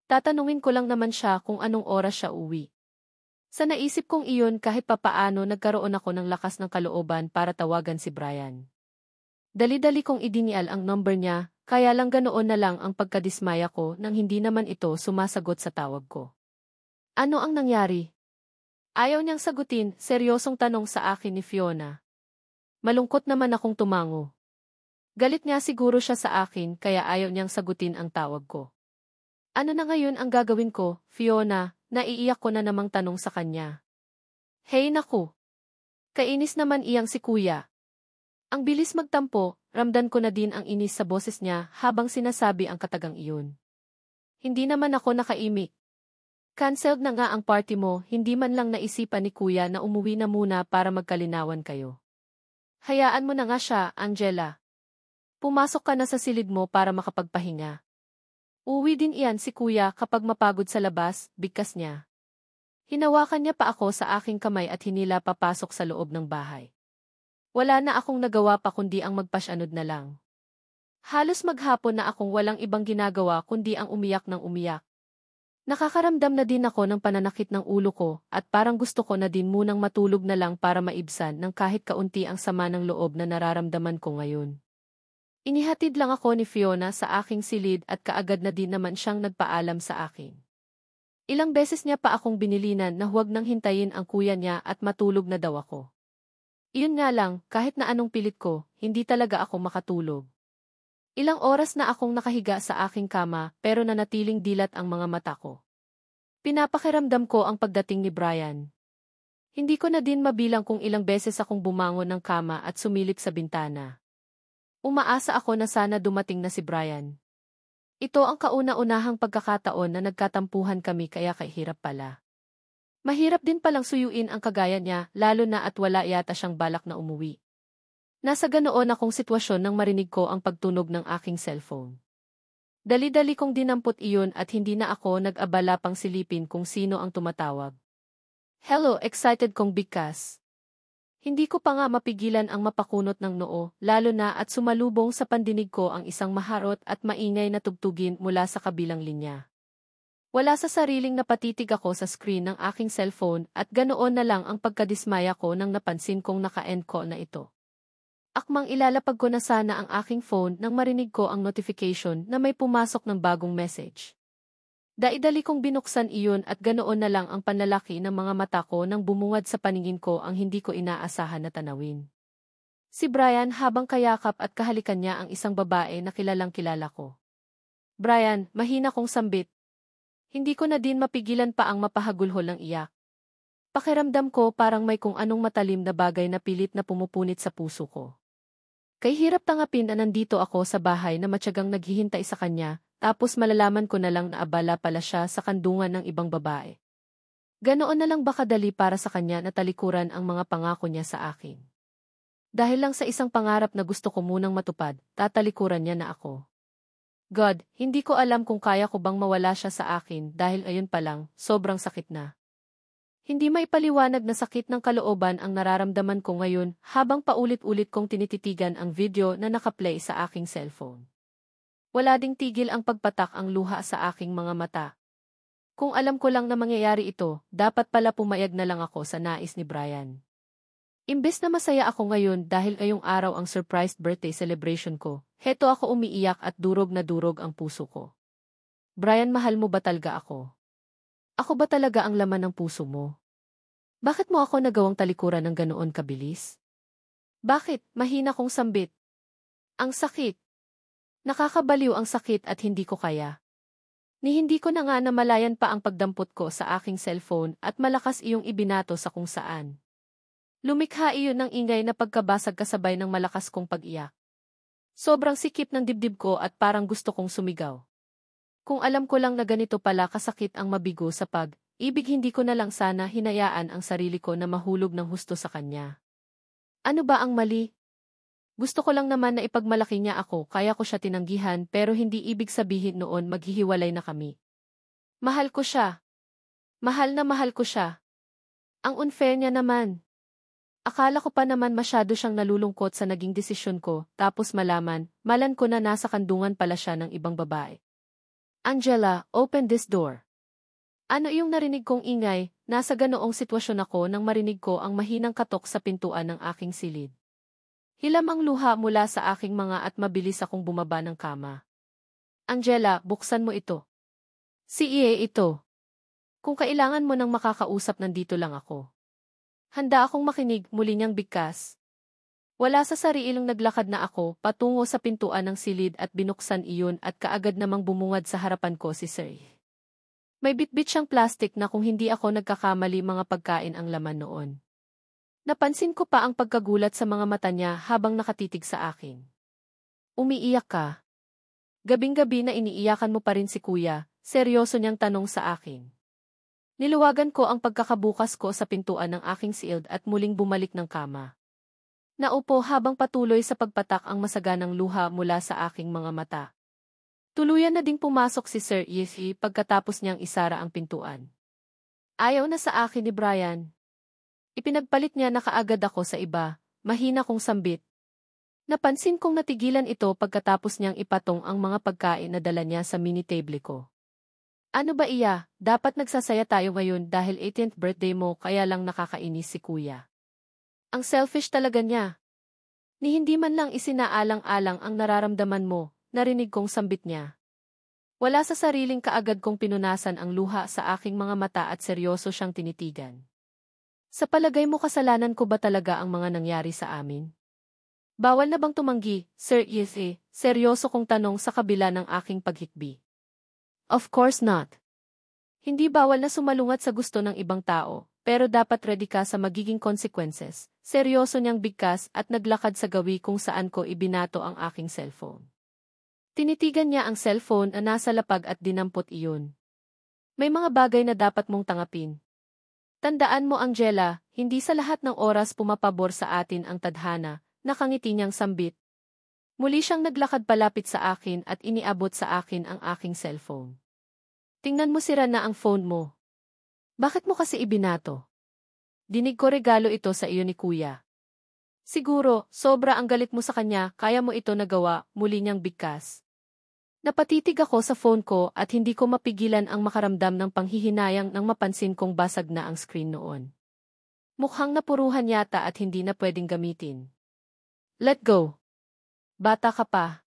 Tatanungin ko lang naman siya kung anong oras siya uwi. Sa naisip kong iyon kahit papaano nagkaroon ako ng lakas ng kalooban para tawagan si Brian. Dali-dali kong idinial ang number niya, kaya lang ganoon na lang ang pagkadismaya ko nang hindi naman ito sumasagot sa tawag ko. Ano ang nangyari? Ayaw niyang sagutin, seryosong tanong sa akin ni Fiona. Malungkot naman akong tumango. Galit nga siguro siya sa akin kaya ayaw niyang sagutin ang tawag ko. Ano na ngayon ang gagawin ko, Fiona? Naiiyak ko na namang tanong sa kanya. Hey naku! Kainis naman iyang si kuya. Ang bilis magtampo, ramdam ko na din ang inis sa boses niya habang sinasabi ang katagang iyon. Hindi naman ako nakaimik. Cancelled na nga ang party mo, hindi man lang naisipan ni kuya na umuwi na muna para magkalinawan kayo. Hayaan mo na nga siya, Angela. Pumasok ka na sa silid mo para makapagpahinga. Uwi din iyan si kuya kapag mapagod sa labas, bigkas niya. Hinawakan niya pa ako sa aking kamay at hinila papasok sa loob ng bahay. Wala na akong nagawa pa kundi ang magpasyanod na lang. Halos maghapon na akong walang ibang ginagawa kundi ang umiyak ng umiyak. Nakakaramdam na din ako ng pananakit ng ulo ko at parang gusto ko na din munang matulog na lang para maibsan ng kahit kaunti ang sama ng loob na nararamdaman ko ngayon. Inihatid lang ako ni Fiona sa aking silid at kaagad na din naman siyang nagpaalam sa akin. Ilang beses niya pa akong binilinan na huwag nang hintayin ang kuya niya at matulog na daw ako. Iyon nga lang, kahit na anong pilit ko, hindi talaga ako makatulog. Ilang oras na akong nakahiga sa aking kama pero nanatiling dilat ang mga mata ko. Pinapakiramdam ko ang pagdating ni Brian. Hindi ko na din mabilang kung ilang beses akong bumangon ng kama at sumilip sa bintana. Umaasa ako na sana dumating na si Brian. Ito ang kauna-unahang pagkakataon na nagkatampuhan kami kaya kahirap pala. Mahirap din palang suyuin ang kagaya niya lalo na at wala yata siyang balak na umuwi. Nasa ganoon akong sitwasyon nang marinig ko ang pagtunog ng aking cellphone. Dali-dali kong dinampot iyon at hindi na ako nag-abala pang silipin kung sino ang tumatawag. Hello, excited kong bigkas. Hindi ko pa nga mapigilan ang mapakunot ng noo, lalo na at sumalubong sa pandinig ko ang isang maharot at maingay na tugtugin mula sa kabilang linya. Wala sa sariling napatitig ako sa screen ng aking cellphone at ganoon na lang ang pagkadismaya ko nang napansin kong naka-end call na ito. Akmang ilalapag ko na sana ang aking phone nang marinig ko ang notification na may pumasok ng bagong message. Dai-dali kong binuksan iyon at ganoon na lang ang panlalaki ng mga mata ko nang bumungad sa paningin ko ang hindi ko inaasahan na tanawin. Si Brian habang kayakap at kahalikan niya ang isang babae na kilalang kilala ko. Brian, mahina kong sambit. Hindi ko na din mapigilan pa ang mapahagulhol ng iyak. Pakiramdam ko parang may kung anong matalim na bagay na pilit na pumupunit sa puso ko. Kay hirap tangapin na nandito ako sa bahay na matyagang naghihintay sa kanya, tapos malalaman ko na lang na abala pala siya sa kandungan ng ibang babae. Ganoon na lang ba kadali para sa kanya na talikuran ang mga pangako niya sa akin? Dahil lang sa isang pangarap na gusto ko munang matupad, tatalikuran niya na ako. God, hindi ko alam kung kaya ko bang mawala siya sa akin dahil ayun pa lang, sobrang sakit na. Hindi maipaliwanag na sakit ng kalooban ang nararamdaman ko ngayon habang paulit-ulit kong tinititigan ang video na nakaplay sa aking cellphone. Wala ding tigil ang pagpatak ang luha sa aking mga mata. Kung alam ko lang na mangyayari ito, dapat pala pumayag na lang ako sa nais ni Brian. Imbes na masaya ako ngayon dahil ngayong araw ang surprise birthday celebration ko, heto ako umiiyak at durog na durog ang puso ko. Brian, mahal mo ba talaga ako? Ako ba talaga ang laman ng puso mo? Bakit mo ako nagawang talikuran ng ganoon kabilis? Bakit? Mahina kong sambit. Ang sakit. Nakakabaliw ang sakit at hindi ko kaya. Ni hindi ko na nga namalayan pa ang pagdampot ko sa aking cellphone at malakas iyong ibinato sa kung saan. Lumikha iyon ng ingay na pagkabasag kasabay ng malakas kong pag-iyak. Sobrang sikip ng dibdib ko at parang gusto kong sumigaw. Kung alam ko lang na ganito pala kasakit ang mabigo sa pag-ibig, hindi ko na lang sana hinayaan ang sarili ko na mahulog ng husto sa kanya. Ano ba ang mali? Gusto ko lang naman na ipagmalaki niya ako kaya ko siya tinanggihan, pero hindi ibig sabihin noon maghihiwalay na kami. Mahal ko siya. Mahal na mahal ko siya. Ang unfair niya naman. Akala ko pa naman masyado siyang nalulungkot sa naging desisyon ko, tapos malan ko na nasa kandungan pala siya ng ibang babae. Angela, open this door. Ano yung narinig kong ingay? Nasa ganoong sitwasyon ako nang marinig ko ang mahinang katok sa pintuan ng aking silid. Hilam ang luha mula sa aking mga at mabilis akong bumaba ng kama. Angela, buksan mo ito. Si Ie ito. Kung kailangan mo nang makakausap, nandito lang ako. Handa akong makinig, muli niyang bigkas. Wala sa sariilang naglakad na ako patungo sa pintuan ng silid at binuksan iyon at kaagad namang bumungad sa harapan ko si Sir. May bitbit siyang plastic na kung hindi ako nagkakamali mga pagkain ang laman noon. Napansin ko pa ang pagkagulat sa mga mata niya habang nakatitig sa akin. Umiiyak ka? Gabing-gabi na iniiyakan mo pa rin si Kuya, seryoso niyang tanong sa akin. Niluwagan ko ang pagkakabukas ko sa pintuan ng aking silid at muling bumalik ng kama. Naupo habang patuloy sa pagpatak ang masaganang luha mula sa aking mga mata. Tuluyan na ding pumasok si Sir Yesi pagkatapos niyang isara ang pintuan. Ayaw na sa akin ni Brian. Ipinagpalit niya na kaagad ako sa iba, mahina kong sambit. Napansin kong natigilan ito pagkatapos niyang ipatong ang mga pagkain na dala niya sa mini table ko. Ano ba iya, dapat nagsasaya tayo ngayon dahil 18th birthday mo, kaya lang nakakainis si Kuya. Ang selfish talaga niya. Ni hindi man lang isinaalang-alang ang nararamdaman mo, narinig kong sambit niya. Wala sa sariling kaagad kong pinunasan ang luha sa aking mga mata at seryoso siyang tinitigan. Sa palagay mo kasalanan ko ba talaga ang mga nangyari sa amin? Bawal na bang tumanggi, Sir Yese? Seryoso kong tanong sa kabila ng aking paghikbi. Of course not. Hindi bawal na sumalungat sa gusto ng ibang tao, pero dapat ready ka sa magiging consequences. Seryoso niyang bigkas at naglakad sa gawi kung saan ko ibinato ang aking cellphone. Tinitigan niya ang cellphone na nasa lapag at dinampot iyon. May mga bagay na dapat mong tangapin. Tandaan mo, Angela, hindi sa lahat ng oras pumapabor sa atin ang tadhana, nakangiti niyang sambit. Muli siyang naglakad palapit sa akin at iniabot sa akin ang aking cellphone. Tingnan mo, sira na ang phone mo. Bakit mo kasi ibinato? Dinig ko regalo ito sa iyo ni Kuya. Siguro, sobra ang galit mo sa kanya, kaya mo ito nagawa, muli niyang bigkas. Napatitig ako sa phone ko at hindi ko mapigilan ang makaramdam ng panghihinayang nang mapansin kong basag na ang screen noon. Mukhang napuruhan yata at hindi na pwedeng gamitin. Let go. Bata ka pa.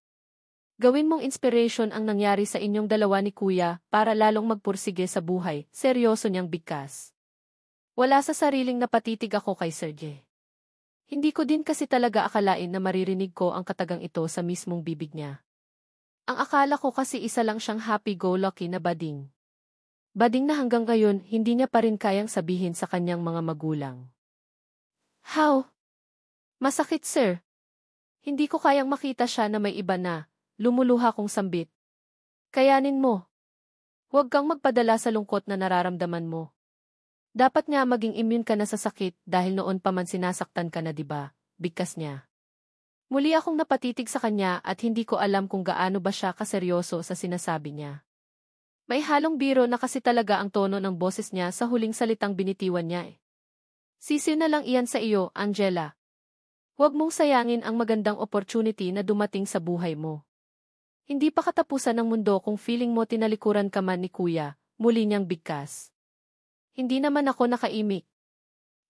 Gawin mong inspiration ang nangyari sa inyong dalawa ni Kuya para lalong magpursige sa buhay, seryoso niyang bigkas. Wala sa sariling napatitig ako kay Sergey. Hindi ko din kasi talaga akalain na maririnig ko ang katagang ito sa mismong bibig niya. Ang akala ko kasi isa lang siyang happy-go-lucky na bading. Bading na hanggang ngayon hindi niya pa rin kayang sabihin sa kanyang mga magulang. How? Masakit, sir. Hindi ko kayang makita siya na may iba na, lumuluha kong sambit. Kayanin mo. Huwag kang magpadala sa lungkot na nararamdaman mo. Dapat nga maging immune ka na sa sakit dahil noon pa man sinasaktan ka na, diba? Bigkas niya. Muli akong napatitig sa kanya at hindi ko alam kung gaano ba siya kaseryoso sa sinasabi niya. May halong biro na kasi talaga ang tono ng boses niya sa huling salitang binitiwan niya eh. Sisiw na lang iyan sa iyo, Angela. Huwag mong sayangin ang magandang opportunity na dumating sa buhay mo. Hindi pa katapusan ng mundo kung feeling mo tinalikuran ka man ni Kuya, muli niyang bigkas. Hindi naman ako nakaimik.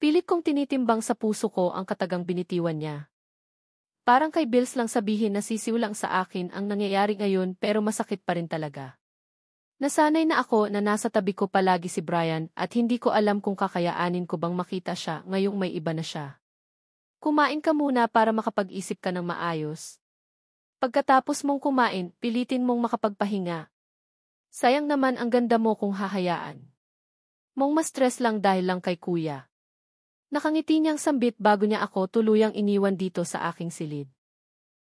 Pilit kong tinitimbang sa puso ko ang katagang binitiwan niya. Parang kay Bills lang sabihin na sisiw lang sa akin ang nangyayari ngayon pero masakit pa rin talaga. Nasanay na ako na nasa tabi ko palagi si Brian at hindi ko alam kung kakayaanin ko bang makita siya ngayong may iba na siya. Kumain ka muna para makapag-isip ka ng maayos. Pagkatapos mong kumain, pilitin mong makapagpahinga. Sayang naman ang ganda mo kung hahayaan mong ma-stress lang dahil lang kay kuya. Nakangiti niyang sambit bago niya ako tuluyang iniwan dito sa aking silid.